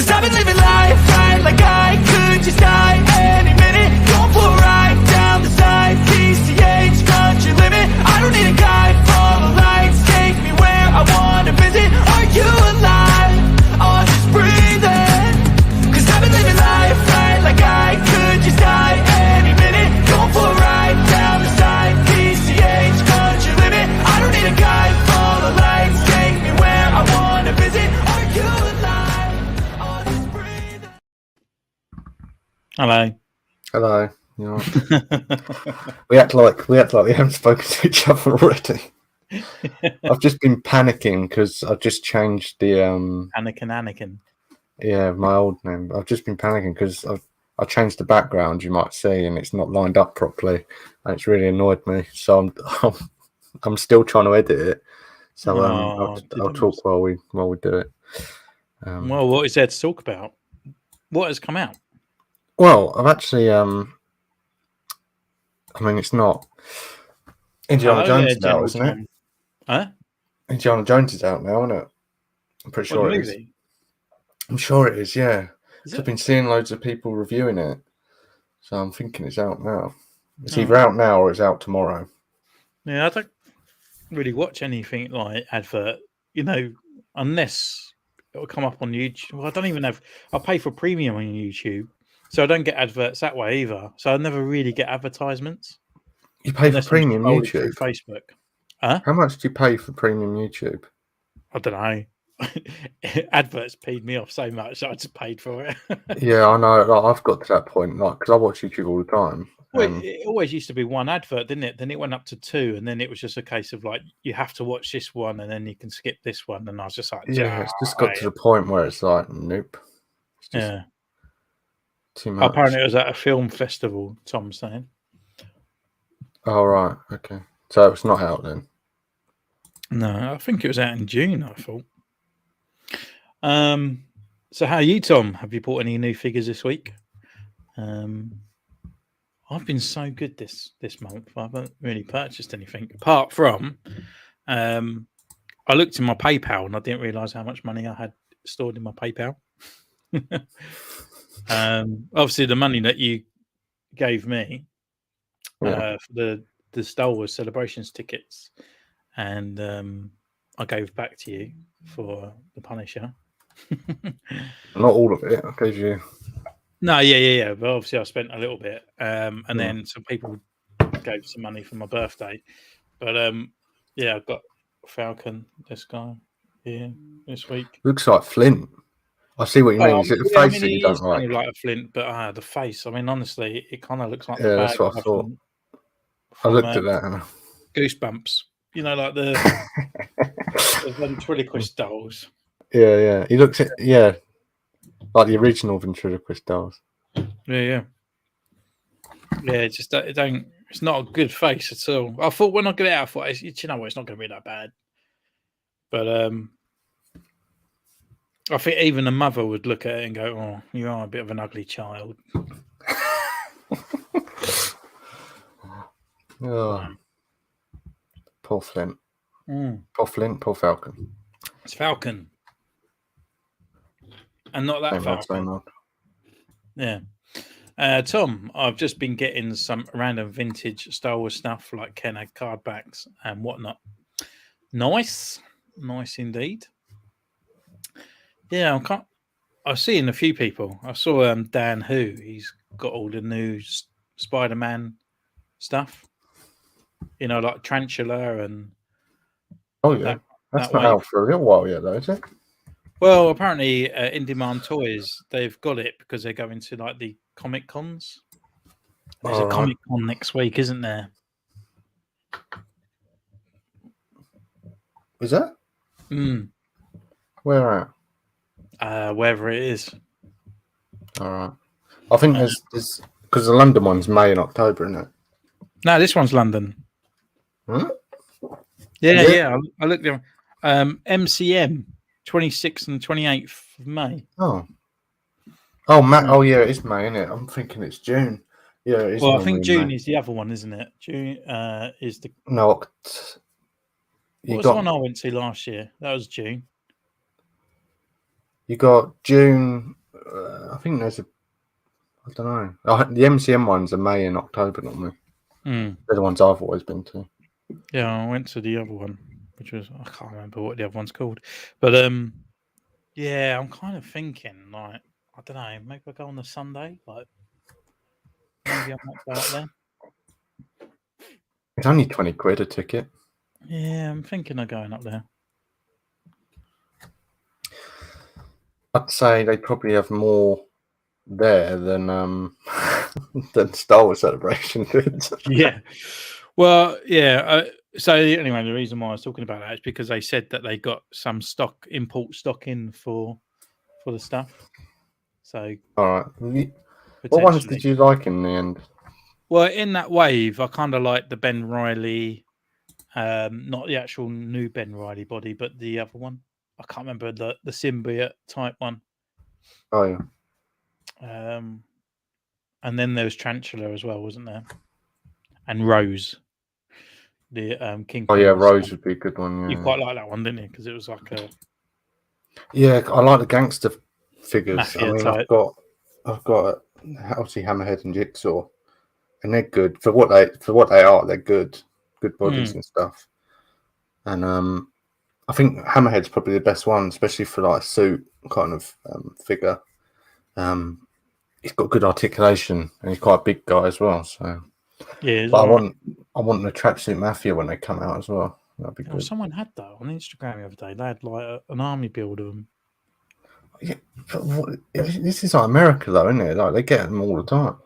Cause I've been living life right like I could just die any minute. Going for a ride down the side, PCH, country limit. I don't need a guide, follow lights, take me where I wanna visit. Are you alive? Or just breathing? Cause I've been living life right like I could just die any minute. Going for a ride down the side, PCH, country limit. I don't need a guide, follow lights, take me where I wanna visit. Are you alive? Or just breathing? Hello. Hello. You know, we act like we haven't spoken to each other already. I've just been panicking because I've just changed the Anakin. yeah, my old name. I've just been panicking because I changed the background, you might see, and it's not lined up properly, and it's really annoyed me. So I'm still trying to edit it. So I'll talk while we do it. Well, what is there to talk about? What has come out? Well, I've actually I mean, it's not. Indiana Jones is out, isn't it? Huh? Indiana Jones is out now, isn't it? I'm pretty sure it is. I'm sure it is, yeah. I've been seeing loads of people reviewing it. So I'm thinking it's out now. It's either out now or it's out tomorrow. Yeah, I don't really watch anything like advert, unless it'll come up on YouTube. Well, I don't even have... I pay for premium on YouTube, so I don't get adverts that way either. So I never really get advertisements. You pay for premium YouTube? Facebook. Huh? How much do you pay for premium YouTube? I don't know. Adverts peed me off so much that I just paid for it. Yeah, I know. Like, I've got to that point, like, because I watch YouTube all the time. Well, it always used to be one advert, didn't it? Then it went up to 2, and then it was just a case of like, you have to watch this one, and then you can skip this one. And I was just like, yeah, it's just got to the point where it's like, nope. It's just too much. Apparently, it was at a film festival. Tom's saying. Oh right, okay. So it's not out then. No, I think it was out in June. I thought. So how are you, Tom? Have you bought any new figures this week? I've been so good this month. I haven't really purchased anything apart from I looked in my PayPal and I didn't realise how much money I had stored in my PayPal. Obviously, the money that you gave me for the Star Wars Celebrations tickets, and I gave back to you for the Punisher. Not all of it. I gave you. No, yeah. But obviously, I spent a little bit, and then some people gave some money for my birthday. But I got Falcon. This guy here this week Looks like Flint. I see what you mean. Is it the face that you don't like? Kind of like a Flint, but the face. I mean, honestly, it kind of looks like the that's what I thought. I looked at that. And Goosebumps. Like the ventriloquist dolls. Yeah. He looks like the original ventriloquist dolls. Yeah. It's not a good face at all. I thought when I get it out, I thought, it's not going to be that bad. But I think even a mother would look at it and go, "Oh, you are a bit of an ugly child." Oh, poor Flint. Poor Flint. Poor Falcon. It's Falcon, and not that Falcon. Yeah. Tom, I've just been getting some random vintage Star Wars stuff like Kenner card backs and whatnot. Nice indeed. Yeah, I've seen a few people. I saw Dan Who. He's got all the new Spider-Man stuff. Like Tarantula and. Oh yeah, that's not out for a little while yet, though, is it? Well, apparently, In Demand Toys, they've got it because they're going to like the Comic Cons. There's a Comic Con next week, isn't there? Is that? Where at? Wherever it is. All right. I think there's because the London one's May and October, isn't it? No, this one's London. Huh? Yeah. I looked there. MCM, 26th and 28th of May. Oh, yeah, it is May, isn't it? I'm thinking it's June. Yeah, it is. Well, I think June is the other one, isn't it? June is the. No. What was the one I went to last year? That was June. You got June. I think there's a. I don't know. The MCM ones are May and October normally. Mm. They're the ones I've always been to. Yeah, I went to the other one, which was I can't remember what the other one's called, but yeah, I'm kind of thinking like I don't know, maybe I go on the Sunday, like maybe I might go up there. It's only £20 a ticket. Yeah, I'm thinking of going up there. I'd say they probably have more there than than Star Wars Celebration did. Yeah, well, yeah. So anyway, the reason why I was talking about that is because they said that they got some import stock in for the stuff. So All right. What ones potentially, did you like in the end? well, in that wave, I kind of like the Ben Riley, not the actual new Ben Riley body, but the other one. I can't remember the symbiote type one. Oh yeah. And then there was Tarantula as well, wasn't there? And Rose, the King. Oh yeah, Rose would be a good one. You Yeah. quite like that one, didn't you? Because it was like a Yeah, I like the gangster figures. mafia I mean, type. I've got obviously Hammerhead and Jigsaw, and they're good for what they are. They're good bodies and stuff. And I think Hammerhead's probably the best one, especially for like a suit kind of figure. He's got good articulation, and he's quite a big guy as well. So, Yeah, but I want the tracksuit mafia when they come out as well. That'd be good. Someone had that on Instagram the other day. They had like an army build of them. Yeah, but this is like America, though, isn't it? Like they get them all the time.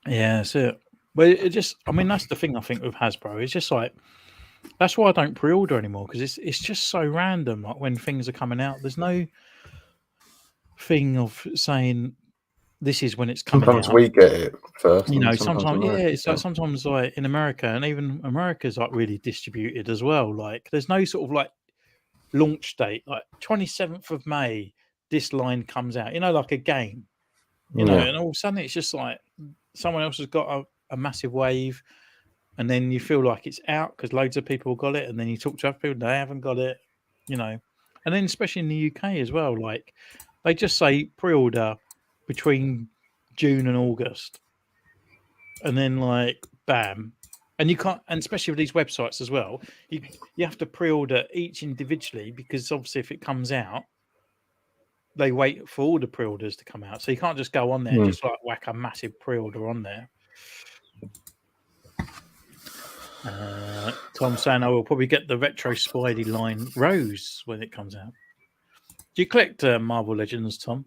Yeah, that's it. But it just, I mean, that's the thing I think with Hasbro. It's just like that's why I don't pre-order anymore because it's just so random. Like when things are coming out, there's no thing of saying this is when it's coming Sometimes out. we get it first. You know, sometimes it's like sometimes like in America, and even America's like really distributed as well. Like there's no sort of like launch date, like 27th of May, this line comes out, you know, like a game, you know, and all of a sudden it's just like someone else has got a massive wave, and then you feel like it's out because loads of people got it, and then you talk to other people, they haven't got it, you know, and then especially in the UK as well, like they just say pre-order between June and August, and then like bam. And you can't, and especially with these websites as well, you have to pre-order each individually because obviously if it comes out, they wait for all the pre-orders to come out. So you can't just go on there and just like whack a massive pre-order on there. Tom's saying I will probably get the retro Spidey line Rose when it comes out. Do you collect Marvel Legends, Tom?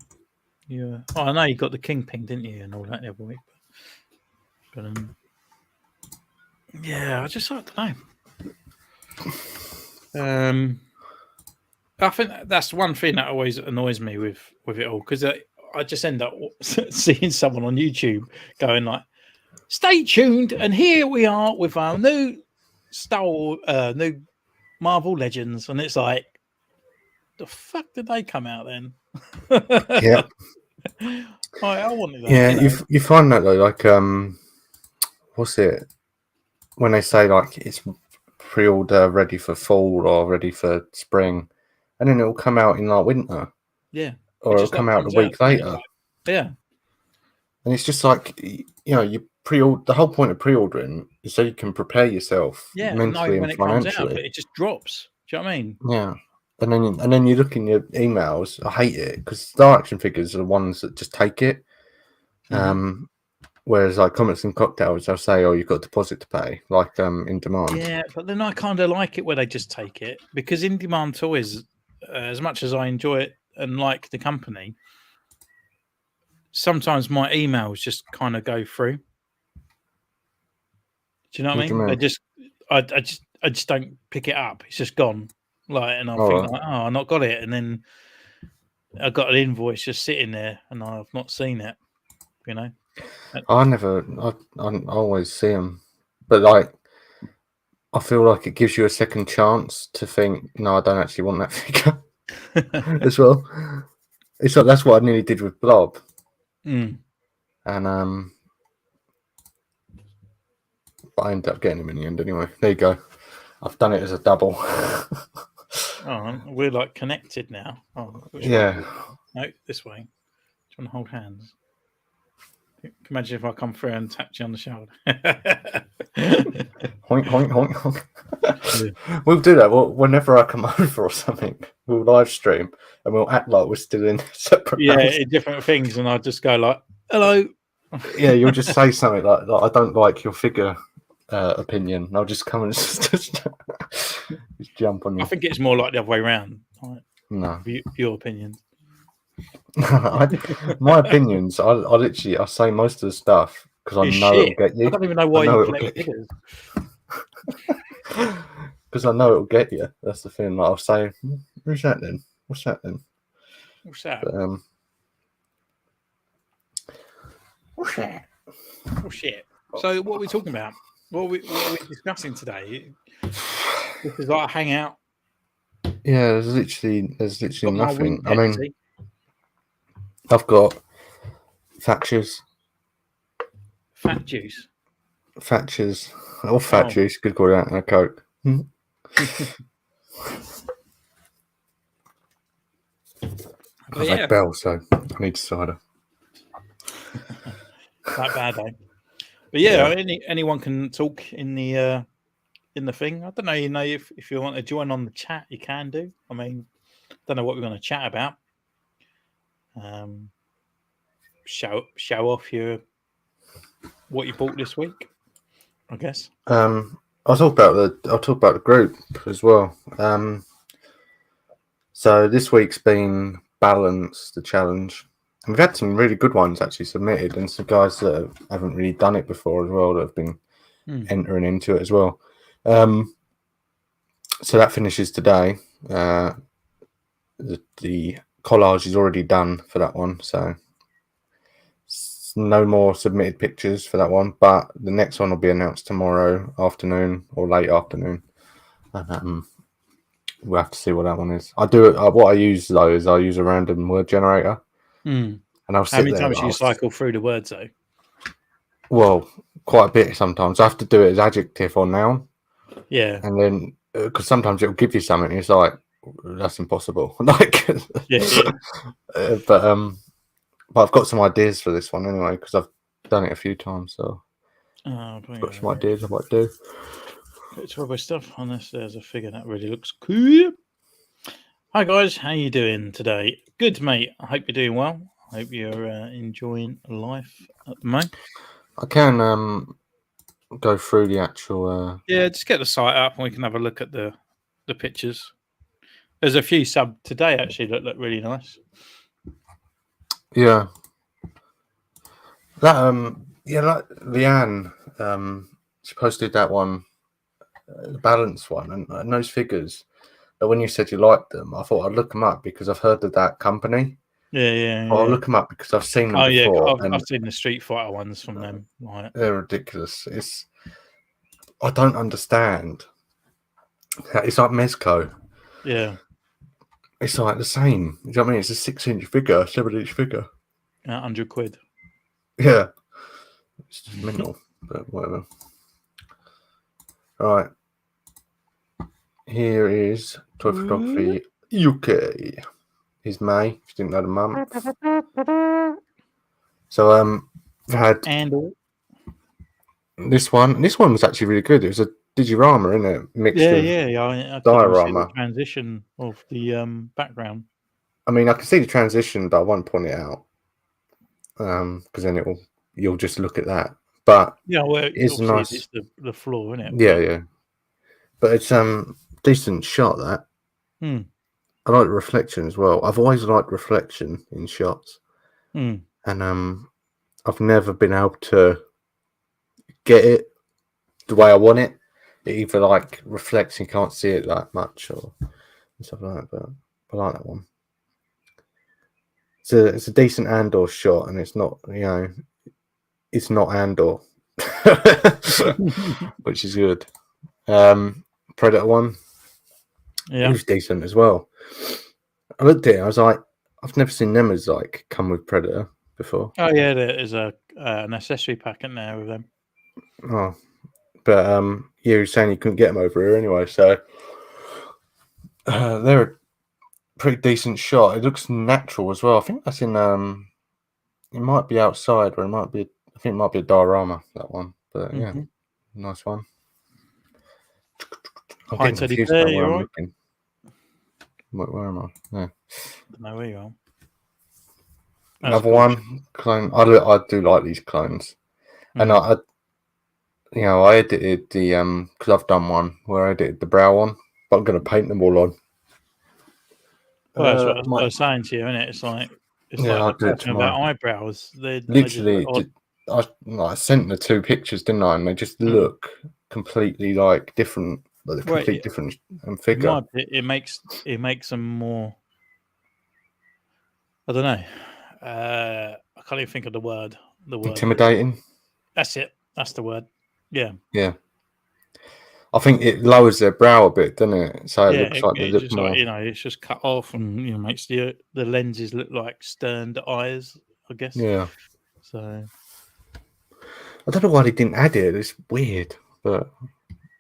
Yeah. Oh, I know you got the Kingpin, didn't you, and all that the other week. But yeah, I don't know. I think that's one thing that always annoys me with it all because I just end up seeing someone on YouTube going like, "Stay tuned," and here we are with our new new Marvel Legends, and it's like, the fuck did they come out then? Yeah, I wanted that. Yeah, you know? you find that though, like what's it when they say like it's pre-order ready for fall or ready for spring, and then it'll come out in like winter. Yeah, or it'll come out a week later. Yeah, and it's just like you pre-order. The whole point of pre-ordering is so you can prepare yourself mentally and when it financially. comes out, but it just drops. Do you know what I mean? Yeah. And then you look in your emails. I hate it because Star Action figures are the ones that just take it. Whereas like Comics and Cocktails, they'll say, "Oh, you've got a deposit to pay," like in demand. Yeah, but then I kind of like it where they just take it because in demand toys, as much as I enjoy it and like the company, sometimes my emails just kind of go through. Do you know what I mean? They just, I just don't pick it up. It's just gone. Like, and I think, like, oh, I not got it, and then I got an invoice just sitting there, and I've not seen it. You know, I always see them, but like, I feel like it gives you a second chance to think, no, I don't actually want that figure as well. It's like that's what I nearly did with Blob, and but I ended up getting him in the end anyway. There you go. I've done it as a double. Oh, we're like connected now. Oh, which way? Yeah. No, this way. Do you want to hold hands? Imagine if I come through and tap you on the shoulder. Hoink, hoink, hoink, hoink. We'll do that. Whenever I come over or something, we'll live stream and we'll act like we're still in separate Yeah, houses. different things, and I'll just go like, "Hello." Yeah, you'll just say something like, I don't like your figure opinion. And I'll just come and just jump on you. I think it's more like the other way around. Like, No. your opinion. My opinions, I say most of the stuff because I know Shit. it'll get you. I don't even know why you collect figures. Because I know it'll get you. That's the thing. Like, I'll say, who's that then? What's that then? What's that? But, What's that? Oh shit! So what are we talking about? What are we discussing today? This is like a hangout. yeah, there's literally nothing. I mean, Pepsi. I've got Thatcher's. Fat juice. Thatcher's. Or fat juice, could call that, and a Coke. I've had Bell, so I need cider. That bad, eh? But yeah, anyone can talk in the thing. I don't know. If you want to join on the chat, you can do. I mean, don't know what we're going to chat about. Show off what you bought this week, I guess. I'll talk about the group as well. So this week's been Balance the Challenge. And we've had some really good ones actually submitted, and some guys that haven't really done it before as well that have been entering into it as well. So that finishes today. The collage is already done for that one, so no more submitted pictures for that one. But the next one will be announced tomorrow afternoon or late afternoon, and we'll have to see what that one is. What I use though is I use a random word generator. And I'll sit How many there, times do you cycle through the words though? Well, quite a bit sometimes. I have to do it as adjective or noun. Yeah. And then, because sometimes it'll give you something, and it's like, that's impossible. Like, but I've got some ideas for this one anyway, because I've done it a few times. So I've got some ideas I might do. It's rubber stuff. Unless there's a figure that really looks cool. Hi guys, how you doing today? Good, mate. I hope you're doing well. I hope you're enjoying life at the moment. I can go through the actual. Yeah, just get the site up and we can have a look at the pictures. There's a few sub today actually that look really nice. Yeah. That like Leanne, she posted that one, the Balance one, and those figures. But when you said you liked them, I thought I'd look them up because I've heard of that company. Yeah. I'll look them up because I've seen them before. Yeah, I've seen the Street Fighter ones from them. Right. They're ridiculous. I don't understand. It's like Mezco. Yeah. It's like the same. You know what I mean? It's a 6-inch figure, 7-inch figure. 100 quid. Yeah. It's just mental, but whatever. All right. Here is Toy Photography UK. Is May, if you didn't know the month. So we've had this one. This one was actually really good. It was a digirama, isn't it? Mixed with diorama. The transition of the background. I mean, I can see the transition, but I won't point it out because then you'll just look at that. But yeah, well, it's nice. It's the floor, isn't it? Yeah. But it's decent shot that. I like the reflection as well. I've always liked reflection in shots, and I've never been able to get it the way I want it. It either like reflects and you can't see it that much or stuff like that. But I like that one. It's a decent Andor shot, and it's not it's not Andor, which is good. Predator one. Yeah, it was decent as well. I looked at it, I was like, I've never seen them as like come with Predator before. Oh yeah, there is an accessory pack in there with them. Oh, but you were saying you couldn't get them over here anyway, so They're a pretty decent shot. It looks natural as well. I think that's in it might be outside, or it might be. I think it might be a diorama, that one. But yeah, nice one. I'm Hi, getting Teddy confused Bear, about you where I'm alright? looking. Where am I? Yeah. Don't know where you are. That's Another cool. one clone. I do like these clones, and I I edited the because I've done one where I edited the brow on, but I'm going to paint them all on. Well, that's what I Might, was saying to you, isn't it? It's like I'll they're do it talking about tomorrow. eyebrows. They just look Literally, odd. I sent the 2 pictures, didn't I? And they just look completely like different, like a Well, complete different in figure. my it makes them more. I don't know. I can't even think of the word. Intimidating. That's it. That's the word. Yeah. Yeah. I think it lowers their brow a bit, doesn't it? So it looks like they It's look just more. like it's just cut off and makes the lenses look like sterned eyes, I guess. Yeah. So. I don't know why they didn't add it. It's weird, but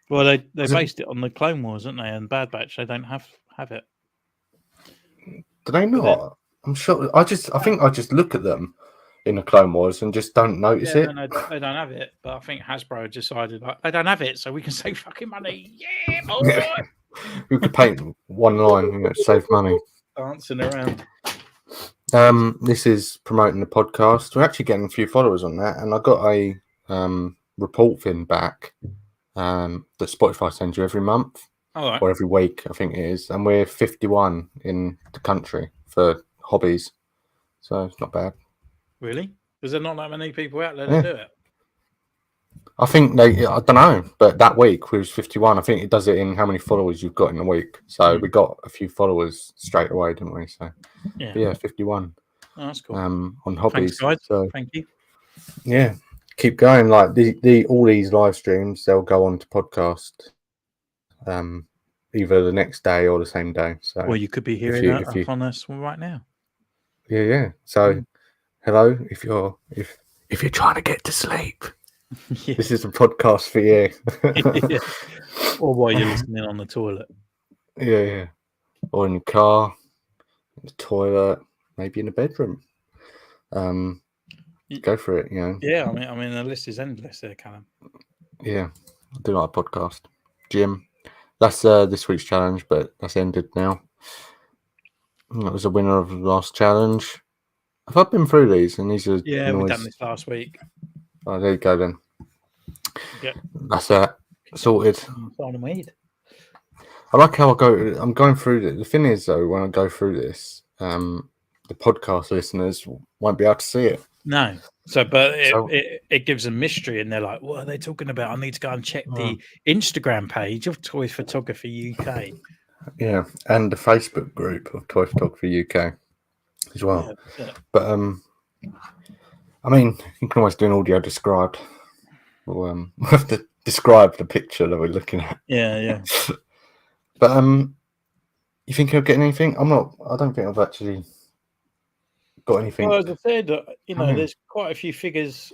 Well, they based it on the Clone Wars, didn't they? And Bad Batch, they don't have it. do they not? I'm sure. I think I just look at them in the Clone Wars and just don't notice it. No, they don't have it. But I think Hasbro decided like they don't have it, so we can save fucking money. Yeah, boy. We could paint one line, save money. Dancing around. This is promoting the podcast. We're actually getting a few followers on that, and I got a report thing back that Spotify sends you every month or every week, I think it is, and we're 51 in the country for hobbies, so it's not bad. Really? Is there not that many people out there that do it? I think I don't know, but that week we was 51. I think it does it in how many followers you've got in a week. So we got a few followers straight away, didn't we? So yeah, 51. Oh, that's cool. On hobbies. Thanks, guys. So thank you. Yeah, keep going. Like all these live streams, they'll go on to podcast, either the next day or the same day. So Well, you could be hearing on us right now. Yeah. So hello, if you're trying to get to sleep. This is a podcast for you. Or while you're listening on the toilet. Yeah. Or in your car, in the toilet, maybe in the bedroom. Go for it, Yeah, I mean the list is endless there, Callum. Yeah, I do like a podcast. Jim, that's this week's challenge, but that's ended now. That was the winner of the last challenge. Have I been through these? And these are we've done this last week. Oh, there you go then. Yeah, that's sorted. I like how I'm going through it. The thing is, though, when I go through this, the podcast listeners won't be able to see it. No. But it gives a mystery, and they're like, "What are they talking about? I need to go and check the Instagram page of Toy Photography UK." Yeah, and the Facebook group of Toy Photography UK as well. Yeah. But I mean, you can always do an audio described. We'll have to describe the picture that we're looking at. Yeah. But you think you're getting anything? I don't think I've actually got anything. Well, as I said, there's quite a few figures.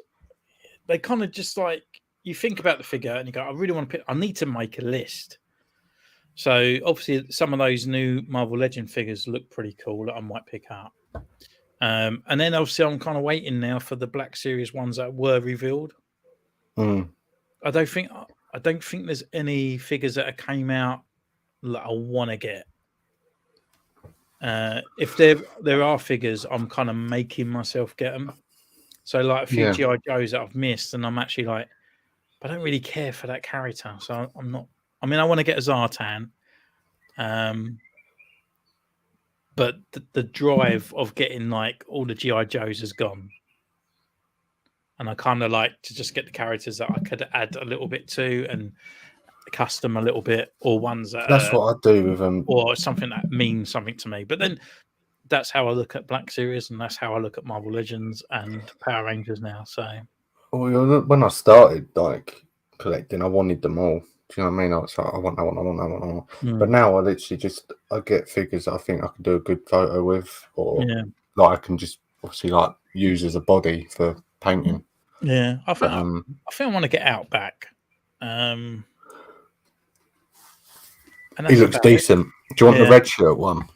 They kind of just like you think about the figure and you go, I really want to pick. I need to make a list. So obviously, some of those new Marvel Legend figures look pretty cool that I might pick up. And then obviously, I'm kind of waiting now for the Black Series ones that were revealed. I don't think there's any figures that came out that I want to get. If there are figures, I'm kind of making myself get them. So like a few GI Joes that I've missed, and I'm actually like, I don't really care for that character, so I'm not. I mean, I want to get a Zartan, but the drive of getting like all the GI Joes has gone, and I kind of like to just get the characters that I could add a little bit to and custom a little bit, or ones that that's what I do with them, or something that means something to me. But then that's how I look at Black Series, and that's how I look at Marvel Legends and Power Rangers now. So, when I started like collecting, I wanted them all. Do you know what I mean? I was like, I want that one. But now I get figures that I think I can do a good photo with, or like I can just obviously like use as a body for painting. Yeah, I think I want to get Outback. And he looks decent. Do you want the Yeah. red shirt one?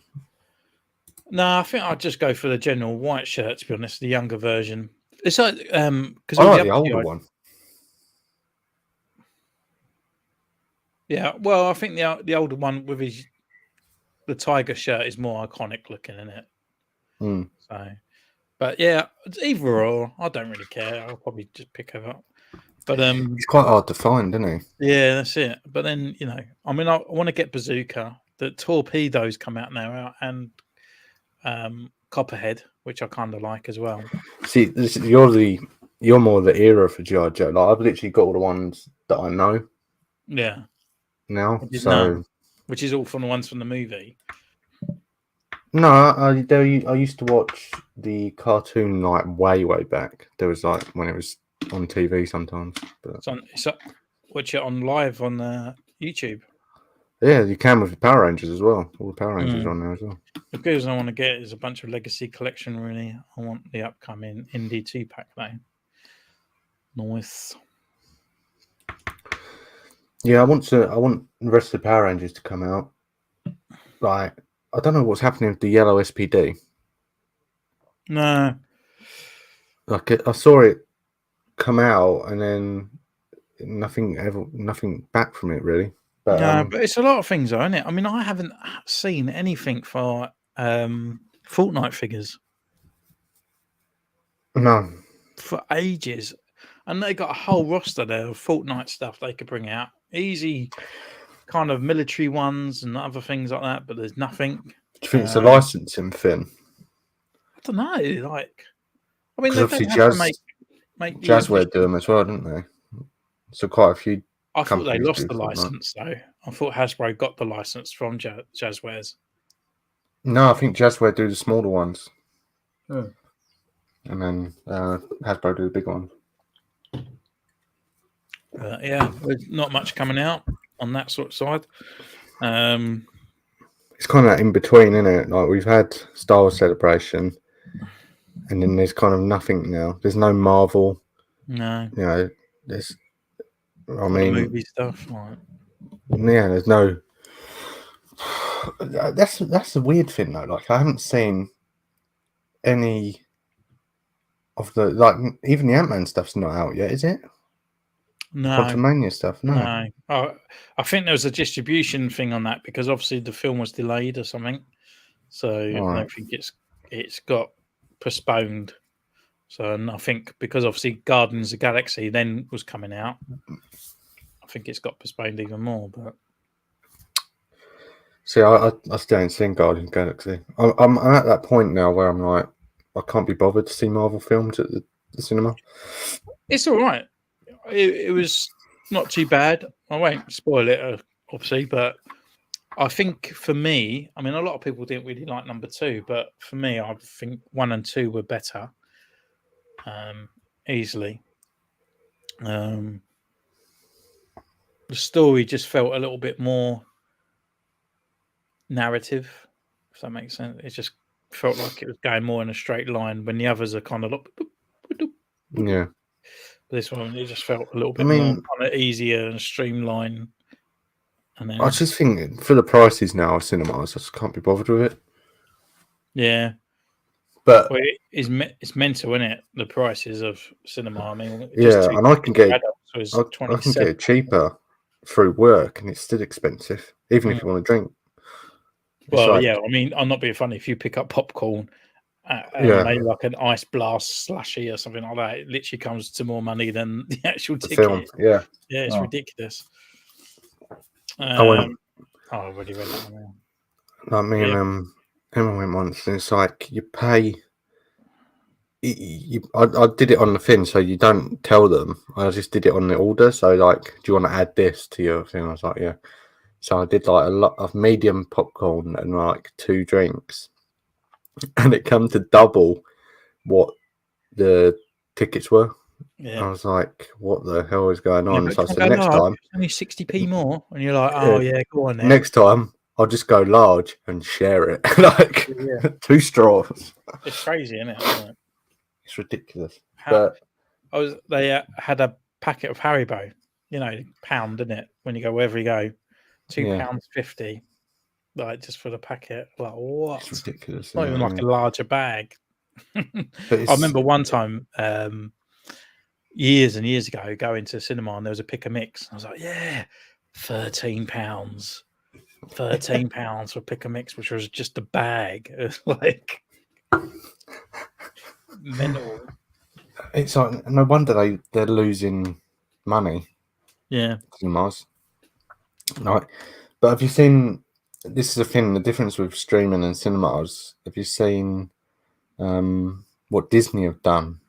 No, I think I'd just go for the general white shirt, to be honest, the younger version. It's like because I all like the the other older guys, one. yeah. Well, I think the older one with the tiger shirt is more iconic looking, isn't it? Mm. So, but yeah, it's either or. I don't really care. I'll probably just pick it up. But He's quite hard to find, isn't he? yeah, that's it. But then I mean, I want to get Bazooka. The torpedoes come out now, and Copperhead, which I kind of like as well. See, you're more the era for G.I. Joe. Like I've literally got all the ones that I know Yeah, now. which is So none, which is all from the ones from the movie. no, I used to watch the cartoon like way back. There was like when it was on TV sometimes. But It's watch it on live on YouTube. yeah, you can with the Power Rangers as well. All the Power Rangers are on there as well. The goods I want to get is a bunch of Legacy Collection. Really, I want the upcoming Indie 2-pack though. Nice. Yeah, I want the rest of the Power Rangers to come out. Like I don't know what's happening with the yellow SPD. No, Like I saw it come out and then nothing back from it really. But no, but it's a lot of things, though, isn't it? I mean, I haven't seen anything for Fortnite figures no, for ages, and they got a whole roster there of Fortnite stuff they could bring out. Easy, kind of military ones and other things like that. But there's nothing. do you think it's a licensing thing? I don't know. Like, I mean, Because they obviously don't have to make the Jazzware do official. them as well, didn't they? So quite a few. I thought they companies lost do the Fortnite. license though. I thought Hasbro got the license from Jazzwares. No, I think Jazzware do the smaller ones, Oh. and then Hasbro do the big ones. Yeah, there's not much coming out on that sort of side. It's kind of in between, isn't it? Like we've had Star Wars Celebration, and then there's kind of nothing now. There's no Marvel. No, You know, there's. I all the mean, movie stuff. Like, yeah, there's no. That's the weird thing though. Like I haven't seen any of the even the Ant-Man stuff's not out yet, is it? no, Quantumania stuff, no. no. Oh, I think there was a distribution thing on that because obviously the film was delayed or something. So I Right. don't think it's got postponed. So, and I think because obviously Guardians of the Galaxy then was coming out, I think it's got postponed even more. But See, I still ain't seen Guardians of the Galaxy. I'm at that point now where I'm like, I can't be bothered to see Marvel films at the cinema. it's all right. It was not too bad. I won't spoil it, obviously, but I think for me, I mean, a lot of people didn't really like number 2, but for me, I think 1 and 2 were better, easily. The story just felt a little bit more narrative, if that makes sense. It just felt like it was going more in a straight line when the others are kind of like, Yeah. this one, it just felt a little bit I mean, more kind of easier and streamlined. And then, I just think for the prices now of cinemas, I just can't be bothered with it. yeah. But Well, it's mental, isn't it? The prices of cinema. I mean, yeah, and I can get I I can get it cheaper through work, and it's still expensive, even if you want to drink. Well, yeah. I mean, I'm not being funny. If you pick up popcorn, maybe like an ice blast slushy or something like that, it literally comes to more money than the actual ticket. Film, yeah, it's ridiculous. I I've already read that one. Like me and Emma went once, and it's like you pay. I did it on the thing, so you don't tell them. I just did it on the order. So like, do you want to add this to your thing? I was like, yeah. So I did like a lot of medium popcorn and like 2 drinks, and it come to double what the tickets were. Yeah. I was like, what the hell is going on? Yeah, So I said, next time, it's only 60p more, and you're like, oh yeah, go on then. Next time, I'll just go large and share it, like 2 straws. It's crazy, isn't it? It's ridiculous. They had a packet of Haribo, £1, didn't it? When you go wherever you go, £2.50. like just for the packet. Like what? It's ridiculous. Not even like a larger bag. But I remember one time, years and years ago, going to the cinema and there was a pick a mix. I was like, yeah, £13. £13 for pick a mix, which was just a bag. It was like mental. It's like no wonder they're losing money. Yeah. Cinemas. Right. But have you seen? This is a thing. The difference with streaming and cinemas. Have you seen what Disney have done?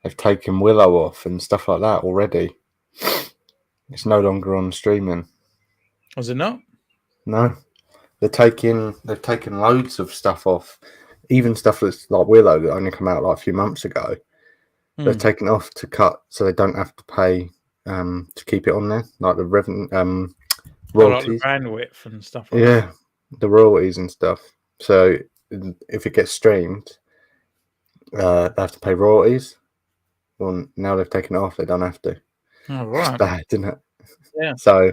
They've taken Willow off and stuff like that already. It's no longer on streaming. Was it not? No, they've taken loads of stuff off, even stuff that's like Willow that only came out like a few months ago. They've taken it off to cut so they don't have to pay to keep it on there, like the revenue royalties, like the bandwidth and stuff like that. The royalties and stuff. So if it gets streamed, they have to pay royalties. Well, now they've taken it off, they don't have to. Oh, right. It's bad, isn't it? Yeah. So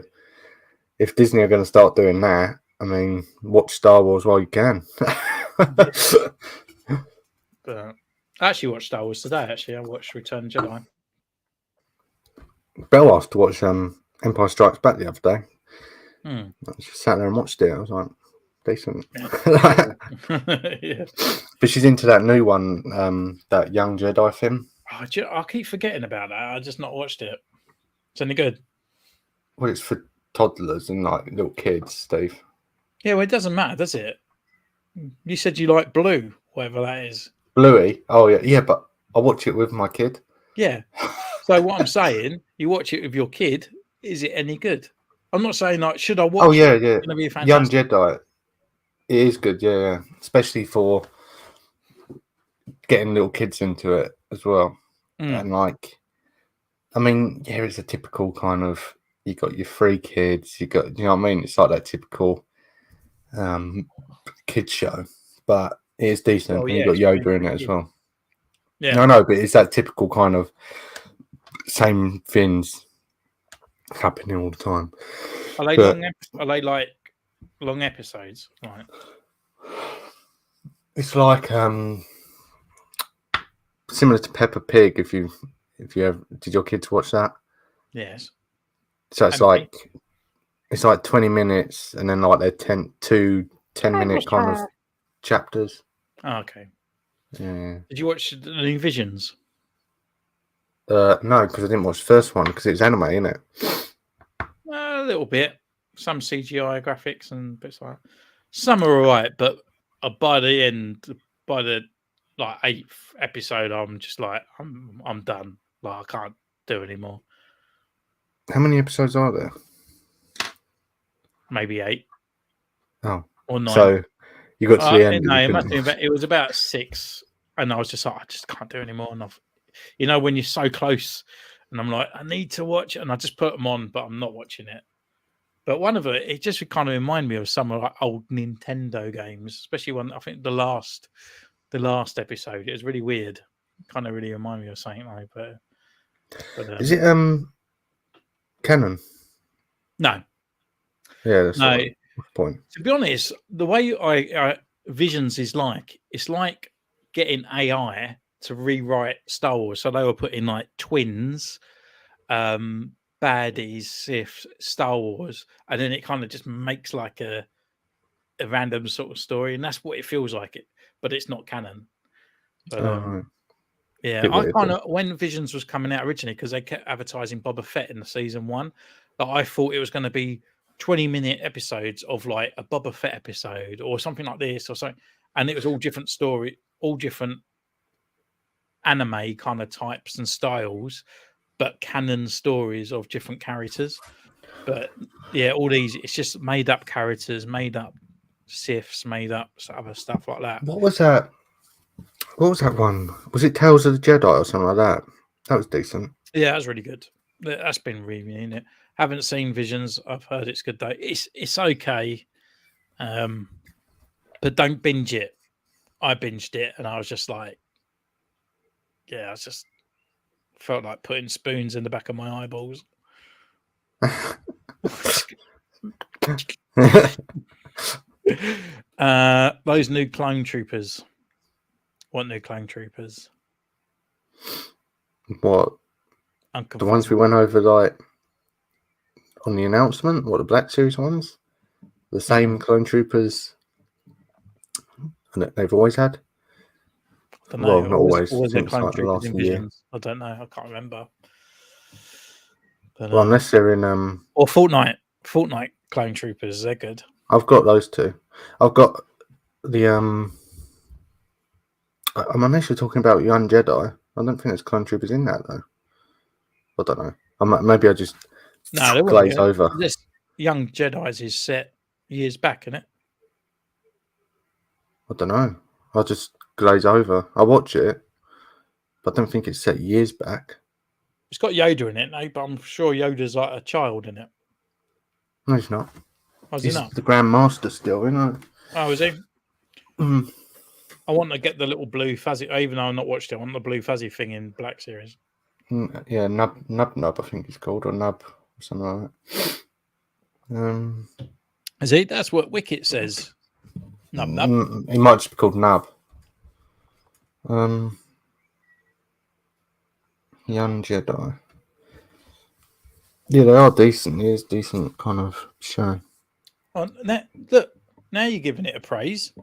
if Disney are going to start doing that, I mean, watch Star Wars while you can. But I actually watched Star Wars today. Actually, I watched Return of the Jedi. Belle asked to watch Empire Strikes Back the other day. She sat there and watched it. I was like, decent. Yeah. But she's into that new one, that Young Jedi film. Oh, I keep forgetting about that. I just not watched it. It's any good? Well, it's for toddlers and like little kids, Steve. Yeah, well, it doesn't matter, does it? You said you like Blue, whatever that is. Bluey? Oh, yeah, but I watch it with my kid. Yeah. So what I'm saying, you watch it with your kid, is it any good? I'm not saying like, should I watch it? Oh, yeah. It's going to be fantastic. Young Jedi. It is good, yeah. Especially for getting little kids into it as well. And like, I mean, yeah, it's a typical kind of, you got your 3 kids, you know what I mean? It's like that typical kids show, but it is decent. Well, and you got Yoda in it as well. Yeah, I know, but it's that typical kind of same things happening all the time. Are they like long episodes? Right. It's like similar to Peppa Pig. If you ever, did your kids watch that? Yes. So it's like 20 minutes, and then like they're 10-minute kind of chapters. Oh, okay. Yeah. Did you watch the new Visions? No, because I didn't watch the first one because it's anime, isn't it? A little bit. Some CGI graphics and bits like that. Some are alright, but by the end, by the like 8th episode, I'm just like, I'm done. Like, I can't do anymore. How many episodes are there? Maybe 8. Oh, or 9. So you got to the end. No, it was about 6, and I was just like, I just can't do anymore. And when you're so close, and I'm like, I need to watch it, and I just put them on, but I'm not watching it. But one of it just kind of reminded me of some of like old Nintendo games, especially one. I think the last episode. It was really weird. Kind of really reminded me of something like. But is it canon? No. Yeah, that's no. The point. To be honest, the way I Visions is like, it's like getting AI to rewrite Star Wars. So they were putting like twins, baddies, Sith, Star Wars, and then it kind of just makes like a random sort of story, and that's what it feels like. But it's not canon. But, right. Yeah, I kind of, when Visions was coming out originally, because they kept advertising Boba Fett in the season 1, that I thought it was going to be 20-minute episodes of like a Boba Fett episode or something like this or something, and it was all different story, all different anime kind of types and styles, but canon stories of different characters. But yeah, all these, it's just made up characters, made up Siths, made up other stuff like that. What was that one? Was it Tales of the Jedi or something like that? That was decent. Yeah, that was really good. That's been reviewing it. Haven't seen Visions. I've heard it's good though. It's okay, but don't binge it. I binged it, and I was just like, yeah, I just felt like putting spoons in the back of my eyeballs. Those new clone troopers. What new clone troopers? What? The ones we went over like on the announcement? What, the Black Series ones? The same clone troopers that they've always had? I don't know. Well, not always, Or was there since clone like the troopers last in year. Visions? I don't know. I can't remember. But, Well, unless they're in or Fortnite clone troopers. They're good. I've got those two. I've got the I'm unless you're talking about Young Jedi. I don't think there's clone troopers in that though. I don't know. Maybe I just No, there won't glaze be. over. This Young Jedi's is set years back, isn't it? I don't know. I just glaze over. I watch it, but I don't think it's set years back. It's got Yoda in it, no, but I'm sure Yoda's like a child in it. No, he's not. Oh, is he He's not? the Grand Master still, you know. Oh, is he? Mm. I want to get the little blue fuzzy, even though I've not watched it, I want the blue fuzzy thing in Black Series. Yeah, Nub, I think it's called, or Nub, or something like that. Is he? That's what Wicket says. Nub. He might just be called Nub. Young Jedi. Yeah, they are decent. It is decent kind of show. Oh, look, now you're giving it a praise.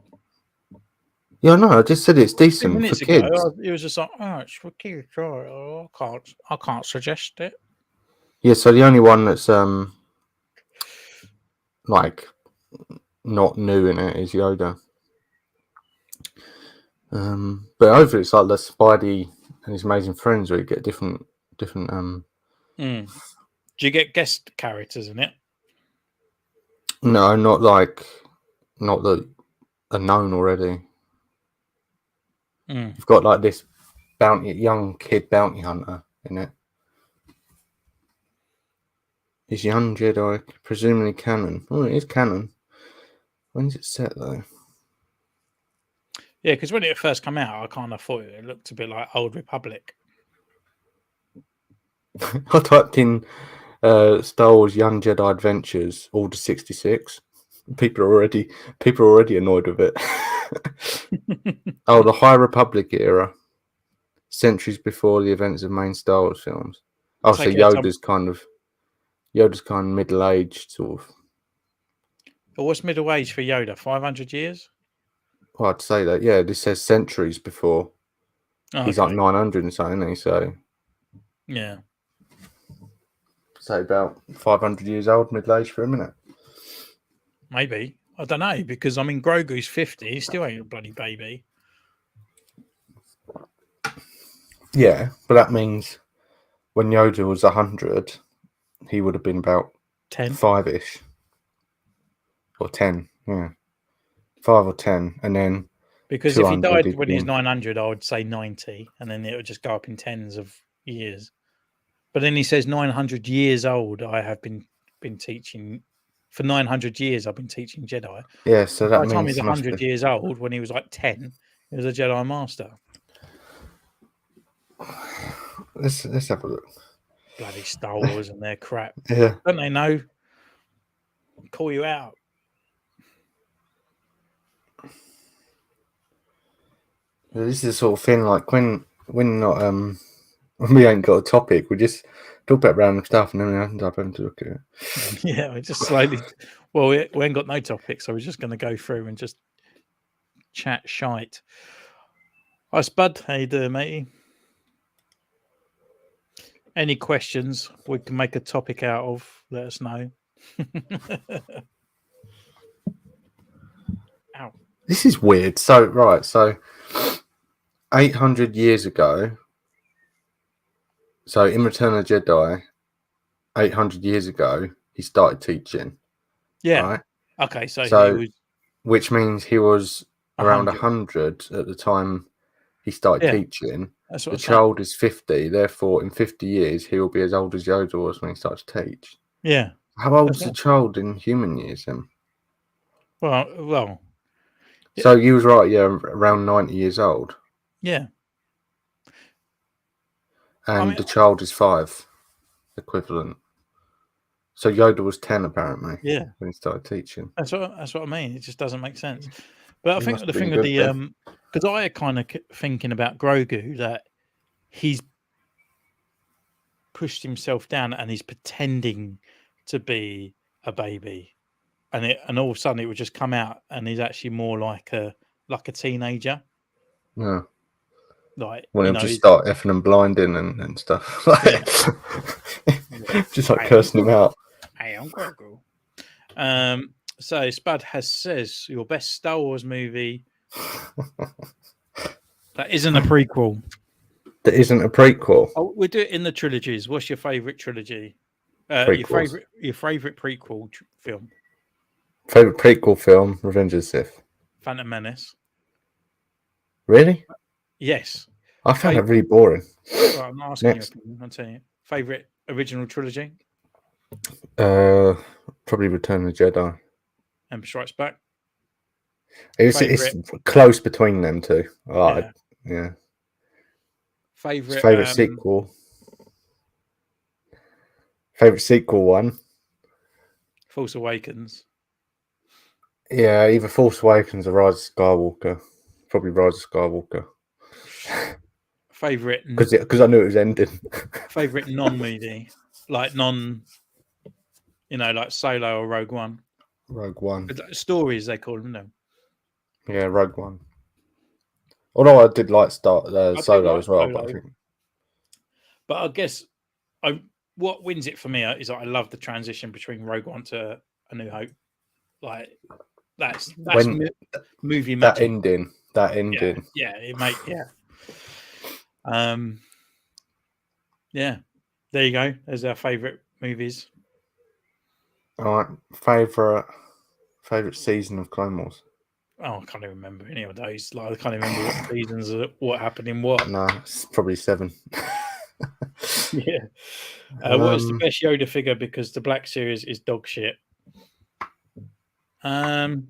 Yeah, no, I just said it's 2 decent minutes for kids. ago, it was just like, oh, it's for kids. Oh, I can't suggest it. Yeah, so the only one that's like not new in it is Yoda. But over it's like the Spidey and his amazing friends where you get different. Do you get guest characters in it? No, not that are known already. You've got like this young kid bounty hunter in it. Is Young Jedi presumably canon? Oh, it is canon. When's it set though? Yeah, because when it first came out, I kind of thought it looked a bit like Old Republic. I typed in Star Wars Young Jedi Adventures Order 66. People are already annoyed with it. Oh, the High Republic era, centuries before the events of main Star Wars films. Oh, so Yoda's kind of middle-aged, sort of. But what's middle age for Yoda? 500 years? Well, I'd say that. Yeah, this says centuries before. Oh, he's like 900 and something, isn't he? So yeah. Say about 500 years old, middle-aged for a minute. Maybe. I don't know, because I mean, Grogu's 50. He still ain't a bloody baby. Yeah, but that means when Yoda was 100, he would have been about 10. 5-ish. Or 10, yeah. 5 or 10, and then because if he died when he's 900, I would say 90, and then it would just go up in tens of years. But then he says 900 years old. I have been teaching for 900 years. I've been teaching Jedi. Yeah, so that by the time means he's 100 years old, when he was like 10, he was a Jedi Master. Let's have a look. Bloody Star Wars and their crap. Yeah, don't they know? Call you out. This is the sort of thing like when not when we ain't got a topic, we just talk about random stuff and then we end up having to look at it. Yeah, we just slowly. Well, we ain't got no topic, so we're just going to go through and just chat shite. Hi, Spud. How you doing, matey? Any questions we can make a topic out of? Let us know. Ow. This is weird. So 800 years ago. So in Return of the Jedi, 800 years ago, he started teaching. Yeah. Right? Okay. So he was, which means he was around 100 at the time he started teaching. That's what the child is 50. Therefore, in 50 years, he will be as old as Yoda was when he starts to teach. Yeah. How old is the child in human years then? Well. So you was right. Yeah, around 90 years old. Yeah. And the child is 5, equivalent. So Yoda was 10 apparently. Yeah. When he started teaching. That's what I mean. It just doesn't make sense. But I He think must the have been thing with good the then. because I kind of thinking about Grogu that he's pushed himself down and he's pretending to be a baby, and all of a sudden it would just come out and he's actually more like a teenager. Yeah. Like, When you he'll know, just start effing and blinding and stuff. Yeah. Just like cursing him out. Hey, I'm Grogu. So Spud says your best Star Wars movie that isn't a prequel. That isn't a prequel. Oh, we'll do it in the trilogies. What's your favorite trilogy? Your favorite prequel film? Favorite prequel film, Revenge of the Sith. Phantom Menace. Really? Yes. I found it really boring. Well, I'm not asking Next. your opinion. I'll tell you. Favorite original trilogy? Probably Return of the Jedi. Empire Strikes Back. It's close between them two. Yeah. Favorite sequel. Favorite sequel one. Force Awakens. Yeah, either Force Awakens or Rise of Skywalker. Probably Rise of Skywalker. Favorite because I knew it was ending. Favorite non-movie, like like Solo or Rogue One. Rogue One. Stories they call them. No. Yeah, Rogue One. Although I did like Solo as well, Solo. But I guess what wins it for me is I love the transition between Rogue One to A New Hope. Like that's movie magic. That ending. Yeah, it makes yeah. There you go. There's our favourite movies. All right, favorite season of Clone Wars. Oh, I can't even remember any of those. Like I can't even remember what seasons, what happened in what. No, it's probably 7. Yeah. What is the best Yoda figure? Because the Black Series is dog shit. Well,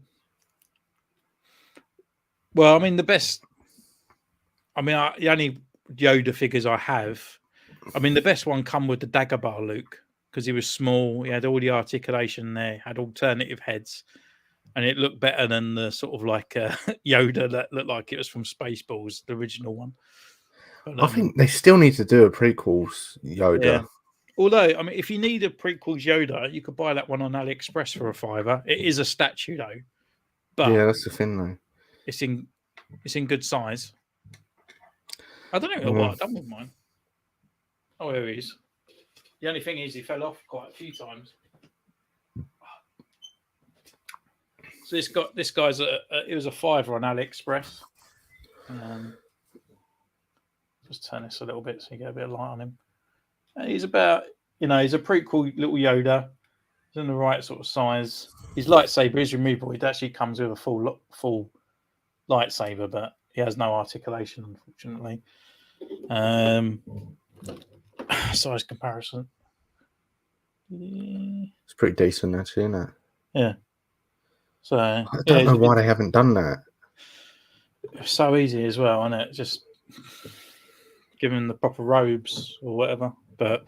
I mean, the only Yoda figures I have. I mean, the best one come with the Dagobah Luke because he was small. He had all the articulation there. Had alternative heads, and it looked better than the sort of like Yoda that looked like it was from Spaceballs, the original one. But, I think they still need to do a prequels Yoda. Yeah. Although, I mean, if you need a prequels Yoda, you could buy that one on AliExpress for $5. It is a statue though, but yeah, that's the thing though. It's in good size. I don't know what I've done with mine. Oh, there he is. The only thing is he fell off quite a few times. So this guy's it was a $5 on AliExpress. Just turn this a little bit so you get a bit of light on him. And he's about, he's a prequel little Yoda. He's in the right sort of size. His lightsaber is removable. It actually comes with a full lightsaber, but he has no articulation, unfortunately. Size comparison. It's pretty decent, actually, isn't it? Yeah. So I don't know why they haven't done that. So easy as well, isn't it? Just give him the proper robes or whatever. But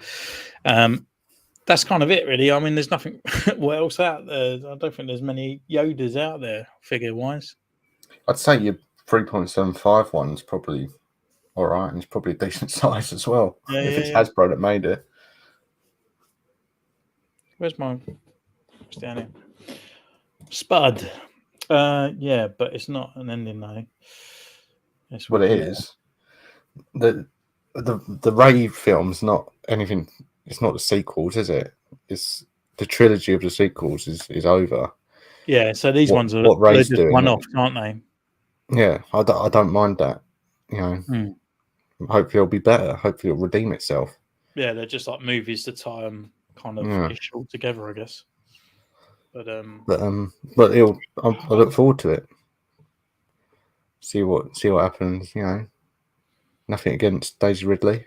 that's kind of it, really. I mean, there's nothing. What else out there? I don't think there's many Yodas out there, figure-wise. I'd say your 3.75 one's probably all right, and it's probably a decent size as well. Yeah, if it's Hasbro that made it. Where's mine? It's down here. Spud. Yeah, but it's not an ending though. Well, it is. The Rey film's not anything. It's not the sequels, is it? It's the trilogy of the sequels is over. Yeah, so these ones are Rey's just one-off, aren't they? Yeah, I don't mind that. Hopefully it'll be better. Hopefully it'll redeem itself. Yeah, they're just like movies to tie them kind of ish all together, I guess. But I look forward to it. See what happens. Nothing against Daisy Ridley.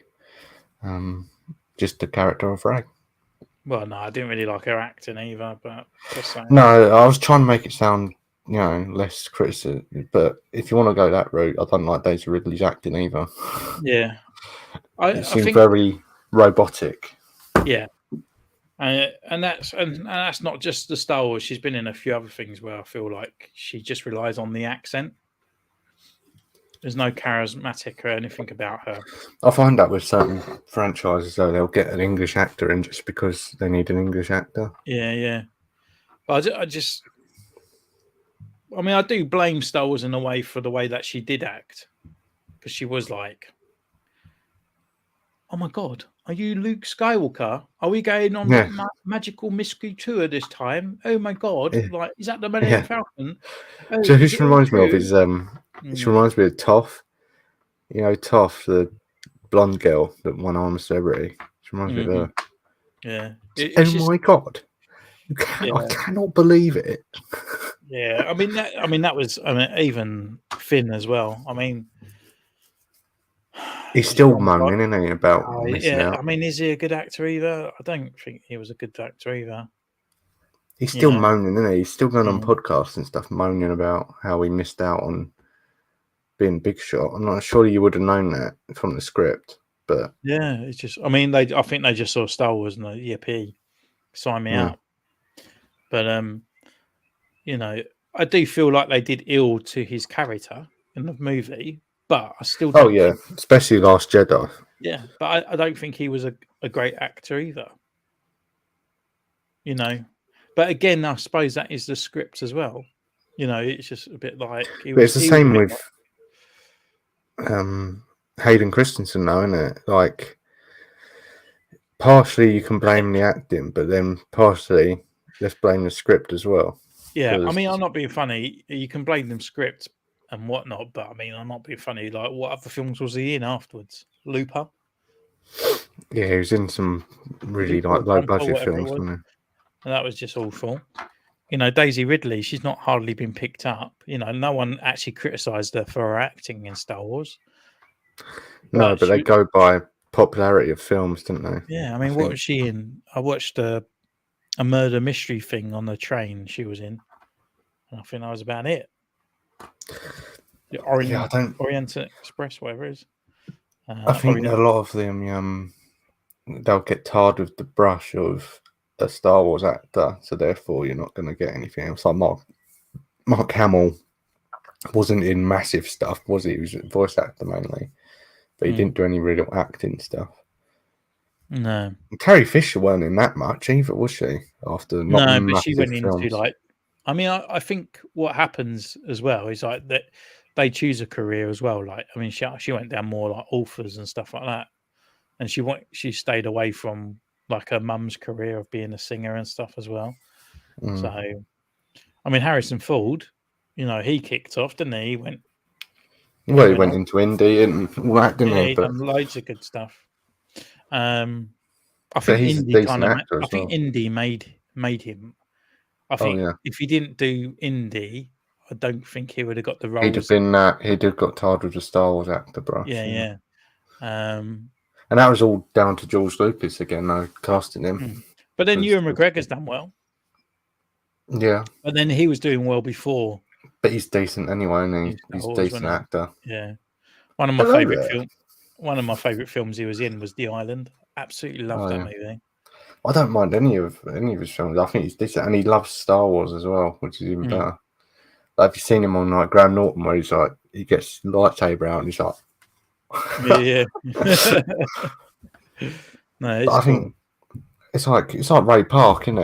Just the character of Rey. Well, no, I didn't really like her acting either, but just saying. No, I was trying to make it sound, less criticism. But if you want to go that route, I don't like Daisy Ridley's acting either. Yeah, it seemed very robotic. Yeah, And that's not just the Star Wars. She's been in a few other things where I feel like she just relies on the accent. There's no charismatic or anything about her. I find that with certain franchises, though, they'll get an English actor in just because they need an English actor. Yeah. But I mean, I do blame Star Wars in a way for the way that she did act, because she was like, "Oh my God, are you Luke Skywalker? Are we going on Yeah. that magical mystery tour this time? Oh my God, Yeah. like, is that the Millennium Falcon? Oh, So who is she it all reminds me of true?" is she reminds me of Toph. You know, Toph, the blonde girl that won I'm a Celebrity. She reminds me of her. Yeah, Oh it's just my God. yeah. I cannot believe it. Yeah, I mean that was even Finn as well. I mean, He's he's still wrong, right? moaning, isn't he, about missing Yeah, out? I mean, is he a good actor either? I don't think he was a good actor either. He's You still know, moaning, isn't he? He's still going on Mm. podcasts and stuff, moaning about how he missed out on being Big Shot. I'm not sure you would have known that from the script, but Yeah, it's just. I mean, I think they just saw Star Wars and yippee, sign me yeah. up. But you know, I do feel like they did ill to his character in the movie, but I still Oh don't yeah, think. especially Last Jedi. Yeah, but I don't think he was a great actor either. You know, but again, I suppose that is the script as well. You know, it's just a bit like But it's the he was a same bit with Hayden Christensen, though, isn't it? Like, partially you can blame the acting, but then partially let's blame the script as well. yeah. I 'Cause- mean, I'm not being funny. You can blame them script and whatnot, but I mean, I'm not being funny. Like, what other films was he in afterwards? Looper, yeah, he was in some really Looper or like low Jumper, budget whatever it films, was, wasn't and that was just awful. You know, Daisy Ridley, she's not hardly been picked up. You know, no one actually criticised her for her acting in Star Wars. he? No, but they she, go by popularity of films, didn't they? yeah, I mean, what was she in? I watched a murder mystery thing on the train she was in, and I think that was about it. The Yeah, I don't. Orient Express, whatever it is. I think a Orient, lot of them, they'll get tarred with the brush of a Star Wars actor, so therefore you're not going to get anything else. Like Mark Hamill wasn't in massive stuff, was he? He was a voice actor mainly, but he didn't do any real acting stuff. no, And Carrie Fisher weren't in that much either, was she? After not no, but she massive went into films. like. I mean, I think what happens as well is like that they choose a career as well. Like, I mean, she went down more like authors and stuff like that, and she stayed away from like her mum's career of being a singer and stuff as well. So, I mean, Harrison Ford, you know, he kicked off, didn't he? He went Well, he went into indie and all that, didn't yeah, he? he But done loads of good stuff. I think he's a indie decent actor I as think well. indie made him. I Oh think yeah, if he didn't do indie, I don't think he would have got the he'd have roles. been that. He'd have got tarred with the Star Wars actor brush. Yeah. Um, And that was all down to George Lucas again, though, casting him. but then 'Cause- Ewan McGregor's done well. Yeah, But then he was doing well before. but he's decent anyway, and He's he's a always decent winning. actor. Yeah, one of my Hello favorite there. One of my favorite films he was in was The Island. Absolutely loved Oh, that yeah. movie. I don't mind any of his films. I think he's decent, and he loves Star Wars as well, which is even better. Like, have you seen him on like Graham Norton, where he's like he gets lightsaber out and he's like, Yeah. No, it's I cool. think it's like Ray Park, isn't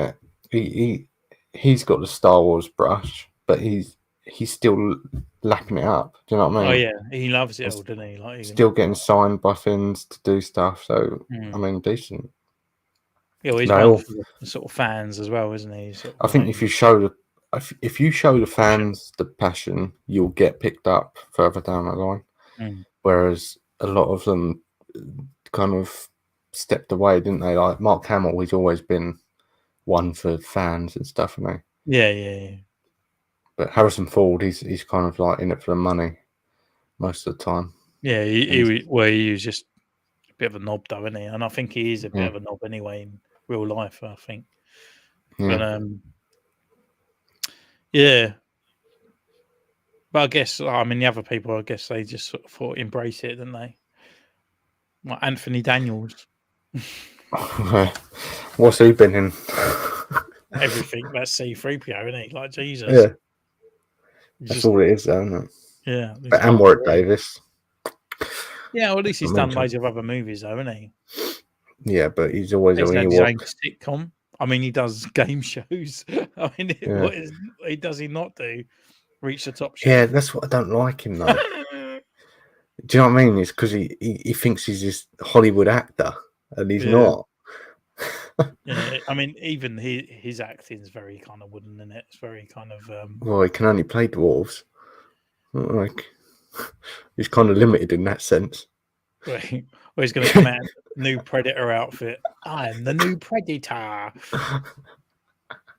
it? He's got the Star Wars brush, but he's still lapping it up. Do you know what I mean? Oh yeah, he loves it all, doesn't he? Like, Still getting signed by Finns to do stuff. So I mean, decent. yeah, well, he's No, one for the sort of fans as well, isn't he? Sort of I think like, if you show the fans the passion, you'll get picked up further down the line. Whereas a lot of them kind of stepped away, didn't they? Like Mark Hamill, he's always been one for fans and stuff, hasn't he? yeah. But Harrison Ford, he's kind of like in it for the money most of the time. Yeah, he was just a bit of a knob, though, isn't he? And I think he is a bit of a knob anyway in real life, I think. Yeah. But yeah. But I guess, I mean, the other people, I guess they just sort of thought embrace it, didn't they? Like Anthony Daniels. What's he been in? Everything that's C-3PO, isn't he? Like Jesus. Yeah, He's that's just all it is, though, isn't it? yeah. His But and whole Warwick career. Davis. Yeah, well, at least I he's done mentioned. loads of other movies, though, hasn't he? Yeah, but he's always He's an had his Ewok. own sitcom. I mean, he does game shows. I mean, Yeah. what does he not do? Reach the top Yeah, chef. that's what I don't like him though. Do you know what I mean? It's because he thinks he's this Hollywood actor, and he's Yeah. not. Yeah, I mean, even his acting is very kind of wooden, in it. It's very kind of Well, he can only play dwarves. Like he's kind of limited in that sense. where he's going to come out in a new Predator outfit. I'm the new Predator.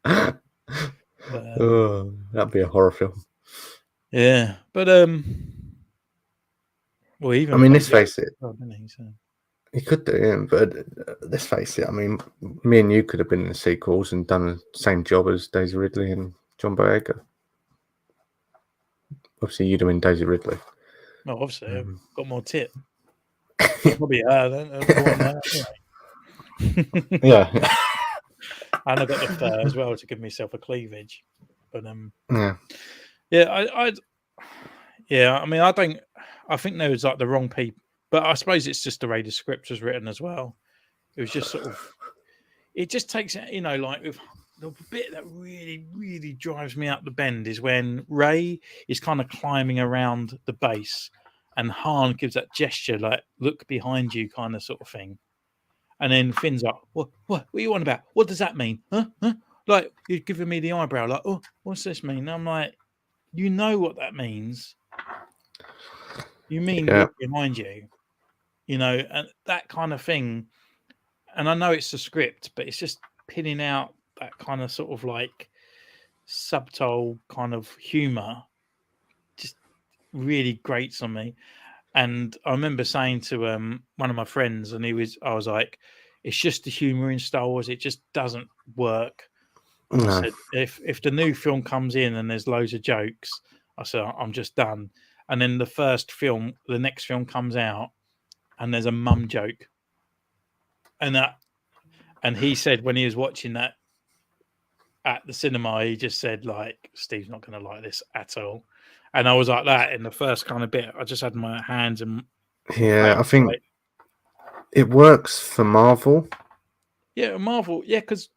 But, Oh, that'd be a horror film. yeah, but well, he I even mean, played let's Yoda face it. as well, didn't he? So. He could do it, but let's face it. I mean, me and you could have been in the sequels and done the same job as Daisy Ridley and John Boyega. Obviously, you'd have been Daisy Ridley. Well, obviously, I've got more tit. Probably her then. More than her, anyway. Yeah, And I got the fur as well to give myself a cleavage. But yeah. yeah, yeah. I mean, I think there was like the wrong people, but I suppose it's just the way the script was written as well. It was just sort of, it just takes like with the bit that really, really drives me up the bend is when Ray is kind of climbing around the base, and Han gives that gesture like "look behind you" kind of sort of thing. And then Finn's like, what are you on about? What does that mean? Huh? Like, you're giving me the eyebrow, like, oh, what's this mean? And I'm like, you know what that means. You mean look behind you, and that kind of thing. And I know it's a script, but it's just pinning out that kind of sort of like subtle kind of humor just really grates on me. And I remember saying to one of my friends, and I was like, it's just the humor in Star Wars. It just doesn't work. I No. said, if the new film comes in and there's loads of jokes, I said, I'm just done. And then the next film comes out, and there's a mum joke. And he said when he was watching that at the cinema, he just said, like, Steve's not going to like this at all. And I was like that in the first kind of bit. I just had my hands and Yeah, I think like, it works for Marvel. yeah, Marvel. Yeah, because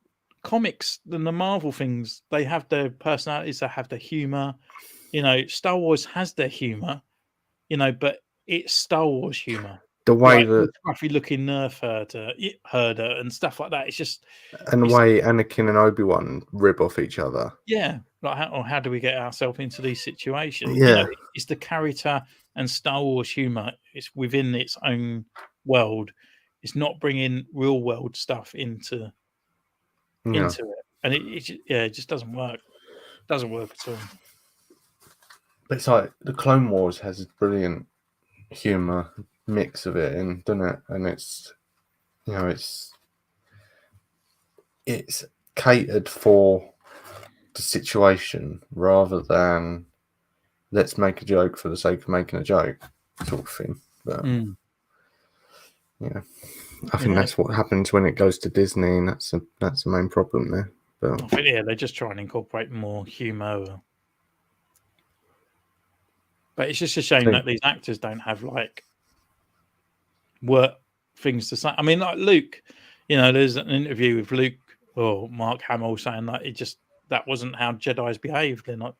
comics and the Marvel things, they have their personalities, they have their humor. Star Wars has their humor, but it's Star Wars humor. The way Like the that scruffy looking nerf herder and stuff like that. It's just, and the it's way Anakin and Obi-Wan rib off each other. yeah. Like how do we get ourselves into these situations? Yeah. It's the character and Star Wars humor. It's within its own world. It's not bringing real world stuff into Yeah. it, and it just doesn't work. Doesn't work at all. But it's like the Clone Wars has a brilliant humor mix of it, and doesn't it? And it's it's catered for the situation rather than let's make a joke for the sake of making a joke sort of thing. But yeah, I think that's what happens when it goes to Disney, and that's the main problem there. But I think they just try and incorporate more humor. But it's just a shame that these actors don't have like work things to say. I mean, like Luke, there's an interview with Luke or Mark Hamill saying that that wasn't how Jedis behaved. They're not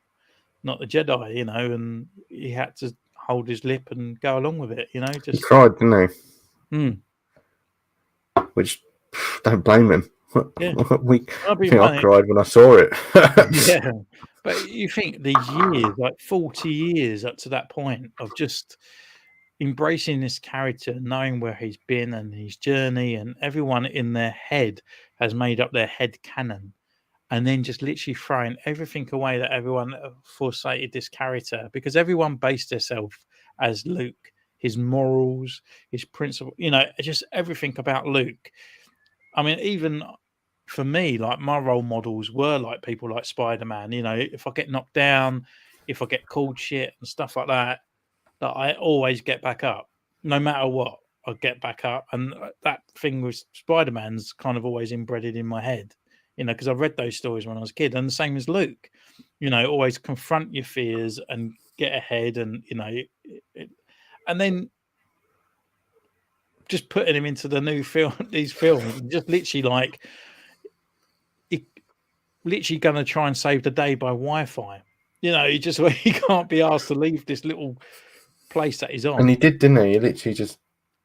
the Jedi, and he had to hold his lip and go along with it. he cried, didn't he? Which don't blame him. Yeah, I cried when I saw it. yeah, but you think the years, like 40 years up to that point of just embracing this character, knowing where he's been and his journey, and everyone in their head has made up their head canon, and then just literally throwing everything away that everyone forsated this character because everyone based themselves as Luke, his morals, his principle, just everything about Luke. I mean, even for me, like my role models were like people like Spider-Man. If I get knocked down, if I get called shit and stuff like that, that I always get back up, no matter what. I'd get back up, and that thing with Spider-Man's kind of always embedded in my head, because I've read those stories when I was a kid, and the same as Luke, always confront your fears and get ahead, and and then just putting him into the new film, these films, just literally like, he literally going to try and save the day by Wi-Fi. He can't be asked to leave this little place that he's on. And he did, didn't he? He literally just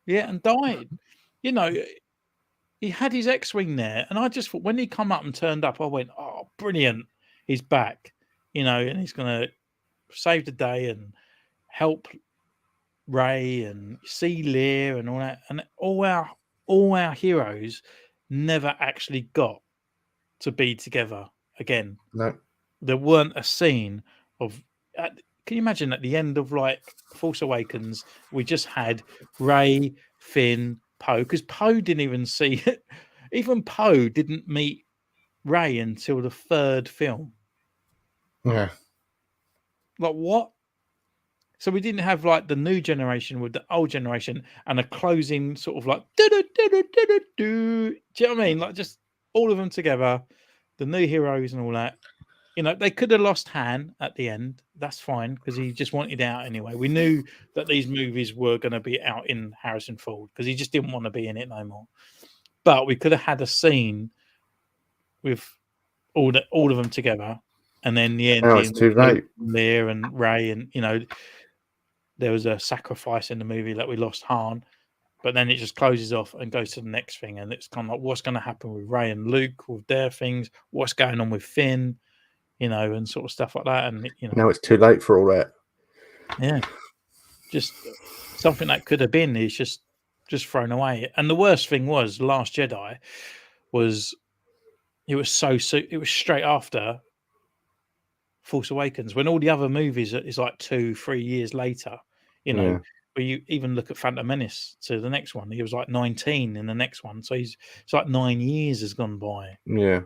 and died. He had his X-wing there, and I just thought when he come up and turned up, I went, "Oh, brilliant! He's back!" And he's going to save the day and help Ray and see Lear and all that. And all our heroes never actually got to be together again. no. There weren't a scene of. Can you imagine at the end of like Force Awakens, we just had Ray, Finn, Poe, because Poe didn't even see it. Even Poe didn't meet Ray until the third film. Yeah. Like what? So we didn't have like the new generation with the old generation and a closing sort of like do. Do you know what I mean? Like just all of them together, the new heroes and all that. They could have lost Han at the end. That's fine because he just wanted out anyway. We knew that these movies were going to be out in Harrison Ford because he just didn't want to be in it no more. But we could have had a scene with all of them together, and then the end, Now it's too late. Lear and Ray, and there was a sacrifice in the movie that we lost Han. But then it just closes off and goes to the next thing, and it's kind of like what's going to happen with Ray and Luke with their things, what's going on with Finn. And sort of stuff like that. And, now it's too late for all that. Yeah. Just something that could have been is just thrown away. And the worst thing was Last Jedi it was straight after Force Awakens when all the other movies is like 2-3 years later, where you even look at Phantom Menace to the next one. He was like 19 in the next one. So it's like 9 years has gone by. Yeah.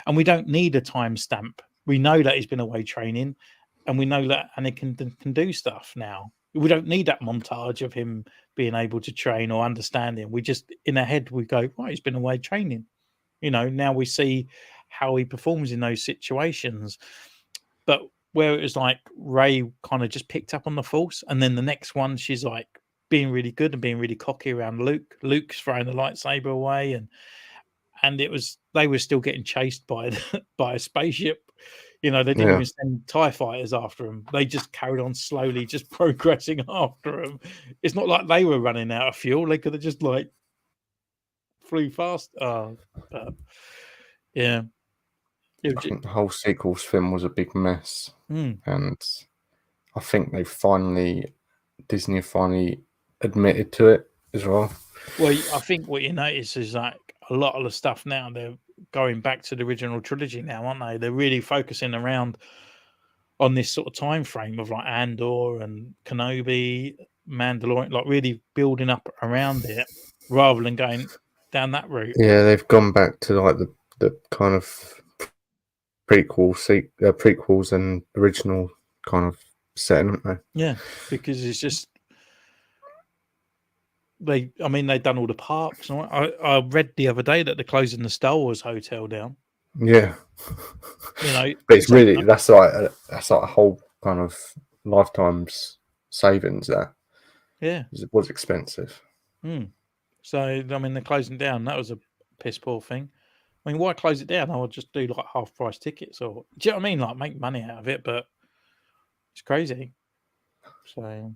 And we don't need a timestamp. We know that he's been away training, and we know that Anakin can do stuff now. We don't need that montage of him being able to train or understanding. We just, in our head, we go, right, he's been away training. Now we see how he performs in those situations. But where it was like Ray kind of just picked up on the Force, and then the next one, she's like being really good and being really cocky around Luke. Luke's throwing the lightsaber away, and they were still getting chased by a spaceship. They didn't even send TIE fighters after them. They just carried on slowly, just progressing after them. It's not like they were running out of fuel. They could have just like flew fast. Yeah. I think the whole sequels film was a big mess. And I think Disney finally admitted to it as well. Well, I think what you notice is like a lot of the stuff now, they're going back to the original trilogy now, aren't they? They're really focusing around on this sort of time frame of like Andor and Kenobi, Mandalorian, like really building up around it rather than going down that route. Yeah, they've gone back to like the kind of prequels and original kind of setting, haven't they? Yeah, because it's just they've done all the parks. I read the other day that they're closing the Star Wars hotel down. Yeah, but it's really that's like a whole kind of lifetime's savings there. Yeah, it was expensive. So they're closing down. That was a piss poor thing. Why close it down? I would just do like half price tickets, or do you know what I mean? Like make money out of it, but it's crazy. So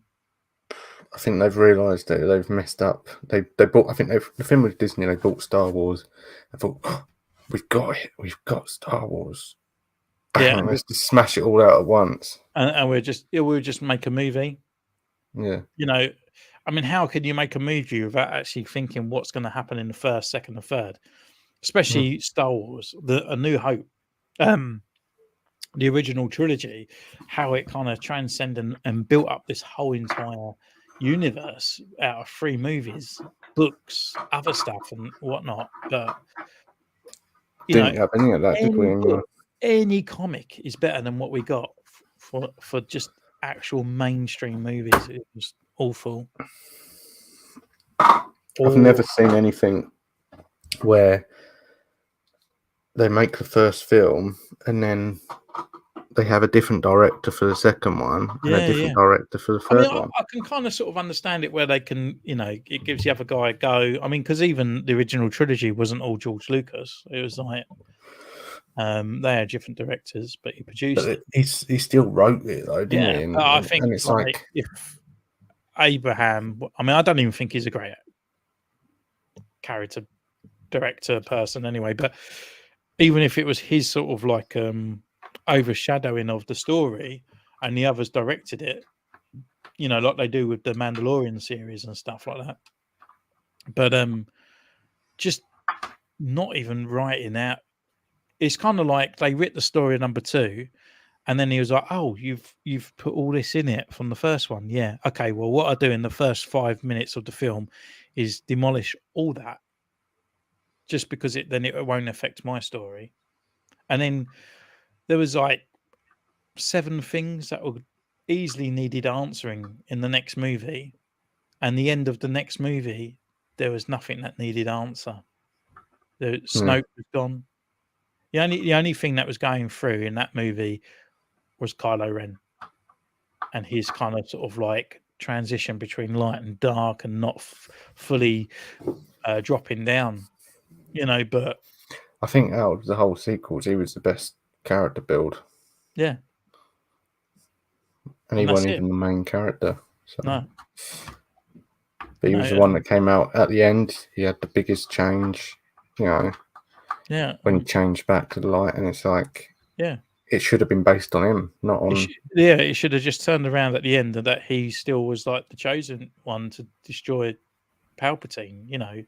I think they've realised that they've messed up. They bought. I think the film with Disney. They bought Star Wars. I thought, oh, we've got it. We've got Star Wars. Yeah, let's just smash it all out at once. And we'll just make a movie. Yeah. How can you make a movie without actually thinking what's going to happen in the first, second, and third? Especially Star Wars, A New Hope, the original trilogy, how it kind of transcended and built up this whole entire universe out of 3 movies, books, other stuff, and whatnot. But didn't have any of that, did we? Any comic is better than what we got for just actual mainstream movies. It was awful. I've never seen anything where they make the first film and then they have a different director for the second one and a different director for the third one. I can kind of sort of understand it where they can, it gives the other guy a go. I mean, because even the original trilogy wasn't all George Lucas. It was like they had different directors, but he produced it. He still wrote it though, didn't he? But I think it's like if Abraham, I mean, I don't even think he's a great character director person anyway, but even if it was his sort of like overshadowing of the story and the others directed it, like they do with the Mandalorian series and stuff like that, but just not even writing out. It's kind of like they writ the story number 2 and then he was like, oh, you've put all this in it from the first one. Yeah, okay, well, what I do in the first 5 minutes of the film is demolish all that just because it won't affect my story. And then there was like 7 things that were easily needed answering in the next movie. And the end of the next movie, there was nothing that needed answer. The Snoke was gone. The only thing that was going through in that movie was Kylo Ren and his kind of sort of like transition between light and dark and not fully dropping down, but I think out of the whole sequels, he was the best character build. Yeah. And he wasn't even the main character. So. No. But he was the one that came out at the end. He had the biggest change, Yeah. When he changed back to the light, and it's like, yeah, it should have been based on him, not on. It should have just turned around at the end, and that he still was like the chosen one to destroy Palpatine.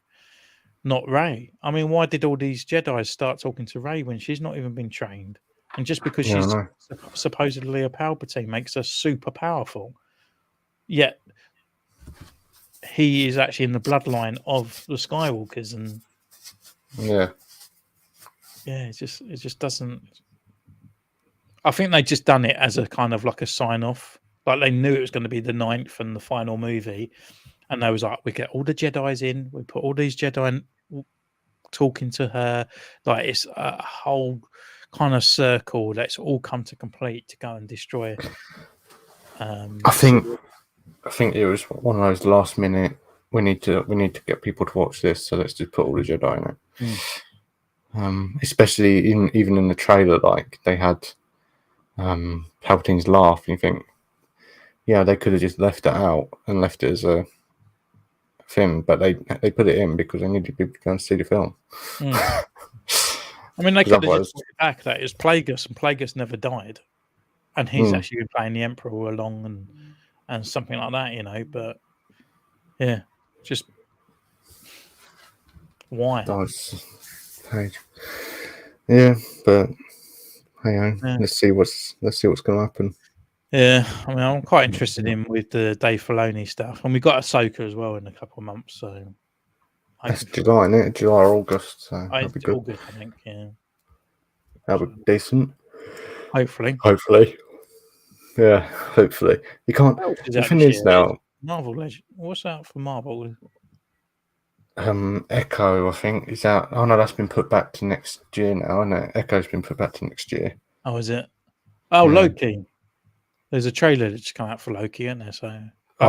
Not Rey. I mean, why did all these Jedi start talking to Rey when she's not even been trained? And just because she's supposedly a Palpatine makes her super powerful. Yet he is actually in the bloodline of the Skywalkers, and it just doesn't. I think they just done it as a kind of like a sign off. Like they knew it was going to be the 9th and the final movie, and they was like, we get all the Jedis in, we put all these Jedi talking to her, like it's a whole kind of circle that's all come to complete to go and destroy. I think it was one of those last minute. We need to get people to watch this, so let's just put all the Jedi in it. Especially even in the trailer, like they had Palpatine's laugh, and you think, yeah, they could have just left it out and left it as a thing, but they put it in because they needed people to go and see the film. I mean, they could have just put it back that it was Plagueis, and Plagueis never died, and he's actually been playing the Emperor all along, and something like that, But yeah, just why? Yeah, but let's see what's going to happen. Yeah, I mean, I'm quite interested with the Dave Filoni stuff, and we got Ahsoka as well in a couple of months. So that's July, isn't it? July or August. So that'll be good. August, I think. Yeah, that'll be decent. Hopefully. Yeah, hopefully. You can't. The thing is now, Marvel Legend. What's out for Marvel? Echo, I think, is out. Oh no, that's been put back to next year now, isn't it? Echo's been put back to next year. Oh, is it? Oh, yeah. Loki. There's a trailer that's come out for Loki, isn't there? So I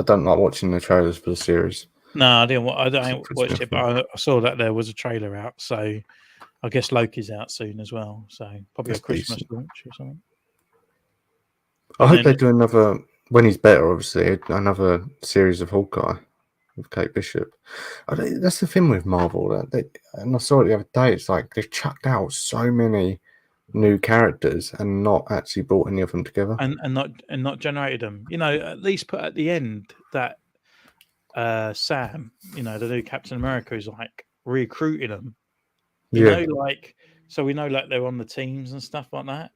don't like watching the trailers for the series. No, I didn't. I don't watch it, but I saw that there was a trailer out. So I guess Loki's out soon as well. So probably that's a Christmas launch or something. I hope they do another, when he's better, obviously, another series of Hawkeye with Kate Bishop. That's the thing with Marvel. And I saw it the other day. It's like they've chucked out so many new characters and not actually brought any of them together, and not generated them. At least put at the end that Sam, the new Captain America, is like recruiting them. So we know like they're on the teams and stuff like that.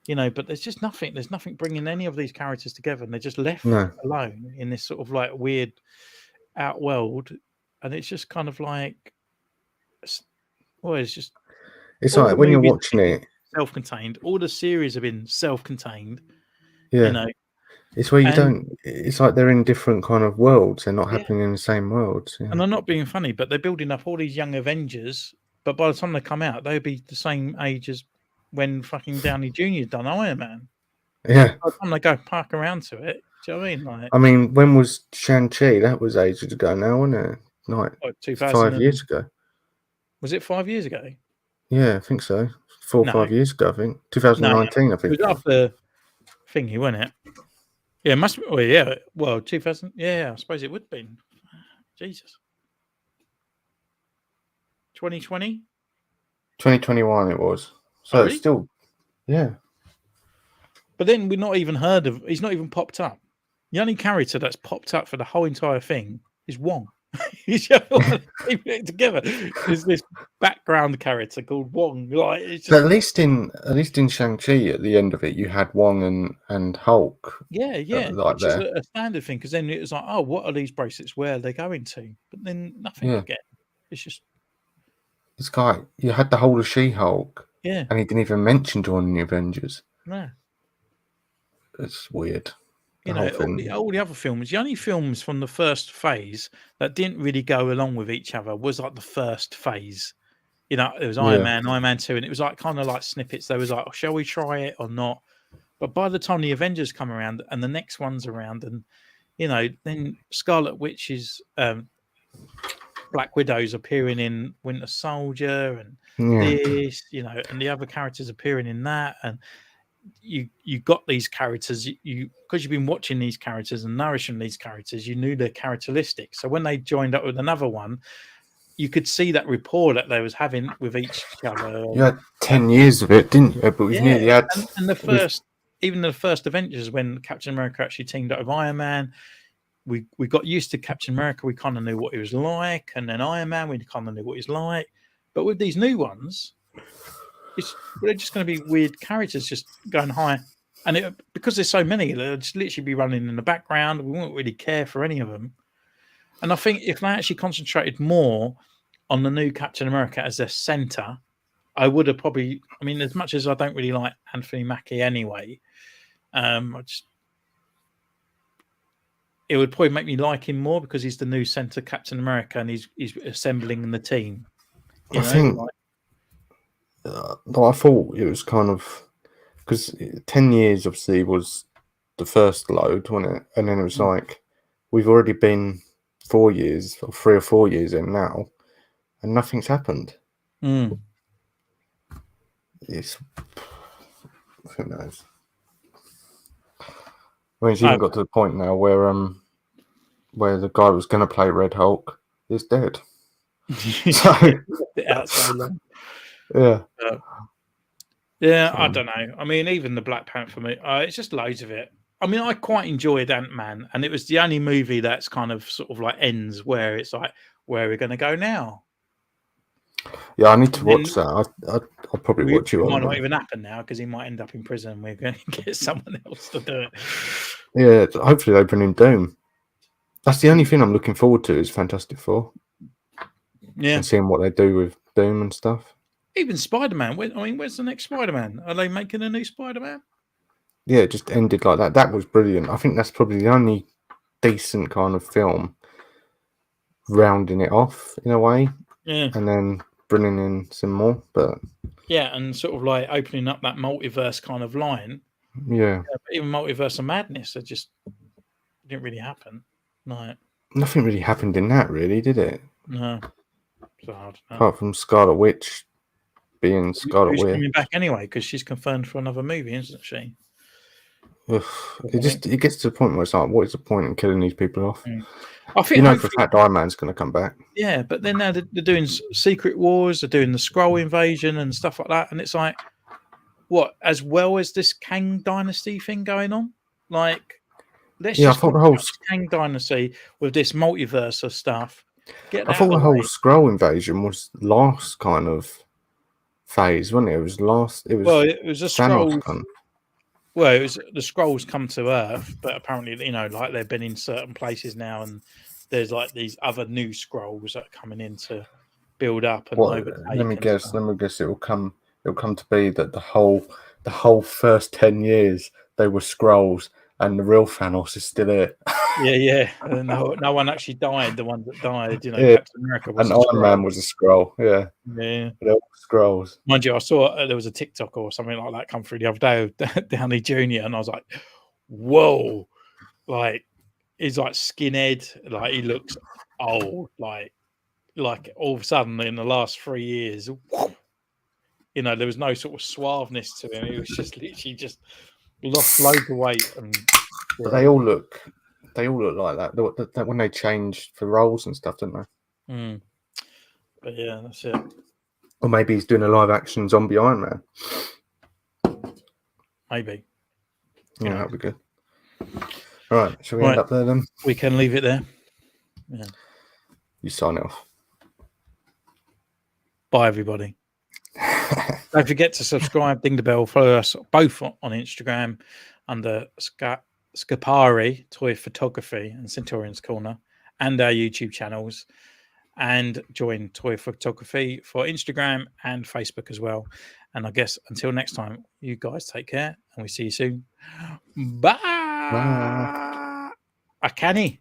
But there's just nothing. There's nothing bringing any of these characters together, and they're just left alone in this sort of like weird outworld, and it's just kind of like, well, it's just. It's like when you're watching it. Self-contained. All the series have been self-contained. Yeah. It's where you And don't. It's like they're in different kind of worlds. They're not yeah, happening in the same worlds. Yeah. and I'm not being funny, but they're building up all these young Avengers. But by the time they come out, they'll be the same age as when fucking Downey Jr. done Iron Man. Yeah. By the time they go park around to it, do you know what I mean? Like, I mean, when was Shang-Chi? That was ages ago now, wasn't it? Like what, 5 years ago. was it 5 years ago? Yeah, I think so. 4 or No, 5 years ago, I think. no, 2019, I it think. was after thingy, wasn't it? Yeah, it must be. Well, yeah, well, 2000. Yeah, I suppose it would have been. Jesus, 2020. 2021 it was. Oh, So it's really? still, yeah. But then we've not even heard of. He's not even popped up. The only character that's popped up for the whole entire thing is Wong. He's the only one keeping it together. Is this background character called Wong? Like, it's But just at least in Shang-Chi, at the end of it, you had Wong and Hulk yeah, like which is there. a standard thing. Because then it was like, oh, what are these bracelets? Where are they going to? But then nothing Yeah. again. It's just This guy, you had the whole of She-Hulk, yeah, and he didn't even mention joining the Avengers. no. It's weird. The You whole know, thing. all the other films, the only films from the first phase that didn't really go along with each other was like the first phase. You know, it was Yeah. Iron Man 2, and it was like kind of like snippets. There was like, oh, shall we try it or not? But by the time the Avengers come around and the next one's around, and you know, then Scarlet Witch is Black Widow's appearing in Winter Soldier, and Yeah. this, you know, and the other characters appearing in that, and you got these characters, you because you've been watching these characters and nourishing these characters, you knew their characteristics. So when they joined up with another one, you could see that rapport that they was having with each other. You had 10 years of it, didn't you? But we've Yeah, nearly had. and the first, even the first Avengers, when Captain America actually teamed up with Iron Man, we got used to Captain America. We kind of knew what he was like, and then Iron Man, we kind of knew what he's like. But with these new ones, they're just going to be weird characters just going high, and because there's so many, they'll just literally be running in the background. We won't really care for any of them. And I think if they actually concentrated more on the new Captain America as their center, I would have probably. I mean, as much as I don't really like Anthony Mackie anyway, it would probably make me like him more because he's the new center Captain America and he's assembling the team. I think. I thought it was kind of because 10 years obviously was the first load, wasn't it? And then it was like we've already been 4 years or 3 or 4 years in now, and nothing's happened. It's who knows. I mean, it's even got to the point now where the guy who was going to play Red Hulk is dead. So, so long. Yeah. Yeah, I don't know. I mean, even the Black Panther movie, it's just loads of it. I mean, I quite enjoyed Ant-Man, and it was the only movie that's kind of sort of like ends where it's like, where are we going to go now? Yeah, I need to watch that. I'll probably watch it. It might not even happen now because he might end up in prison and we're going to get someone else to do it. Yeah, hopefully they bring in Doom. That's the only thing I'm looking forward to is Fantastic Four. Yeah. And seeing what they do with Doom and stuff. Even Spider-Man. Where's the next Spider-Man? Are they making a new Spider-Man? Yeah, it just ended like that. That was brilliant. I think that's probably the only decent kind of film rounding it off in a way. Yeah. And then bringing in some more. But yeah, and sort of like opening up that multiverse kind of line. Yeah. But even Multiverse of Madness, it just didn't really happen. No. Nothing really happened in that, really, did it? No. So I don't know. Apart from Scarlet Witch being Scarlet Who's Witch. coming back anyway because she's confirmed for another movie, isn't she? It gets to the point where it's like, what is the point in killing these people off? I think for a fact Iron Man's going to come back. Yeah, but then now they're doing Secret Wars, they're doing the Skrull invasion and stuff like that, and it's like, what? As well as this Kang Dynasty thing going on, like, let's just I thought the whole Kang Dynasty with this multiverse of stuff. I thought the whole Skrull invasion was last kind of phase, wasn't it? It was last. It was. Well, it was a Skrulls. Well, it was the Skrulls come to Earth, but apparently, like they've been in certain places now, and there's like these other new Skrulls that are coming in to build up and overtake. Let me guess. It will come. It will come to be that the whole first 10 years they were Skrulls, and the real Thanos is still here. Yeah. No one actually died. The ones that died, Yeah. Captain America was And a Iron Skrull. Man was a Skrull. Yeah, Yeah. they're all Skrulls. Mind you, I saw there was a TikTok or something like that come through the other day of Downey Jr. and I was like, whoa, like he's like skinhead, like he looks old, like all of a sudden in the last 3 years, there was no sort of suaveness to him. He was just literally just lost loads of weight, and But they all look like that when they changed for roles and stuff, don't they? Mm. But yeah, that's it. Or maybe he's doing a live action zombie Iron Man. Maybe. Yeah, that'd be good. All right, shall we end up there then? We can leave it there. Yeah. You sign off. Bye, everybody. Don't forget to subscribe, ding the bell, follow us both on Instagram under Scapari Toy Photography and Centurion's Corner, and our YouTube channels, and join Toy Photography for Instagram and Facebook as well. And I guess until next time, you guys take care and we see you soon. Bye. Bye. Akani.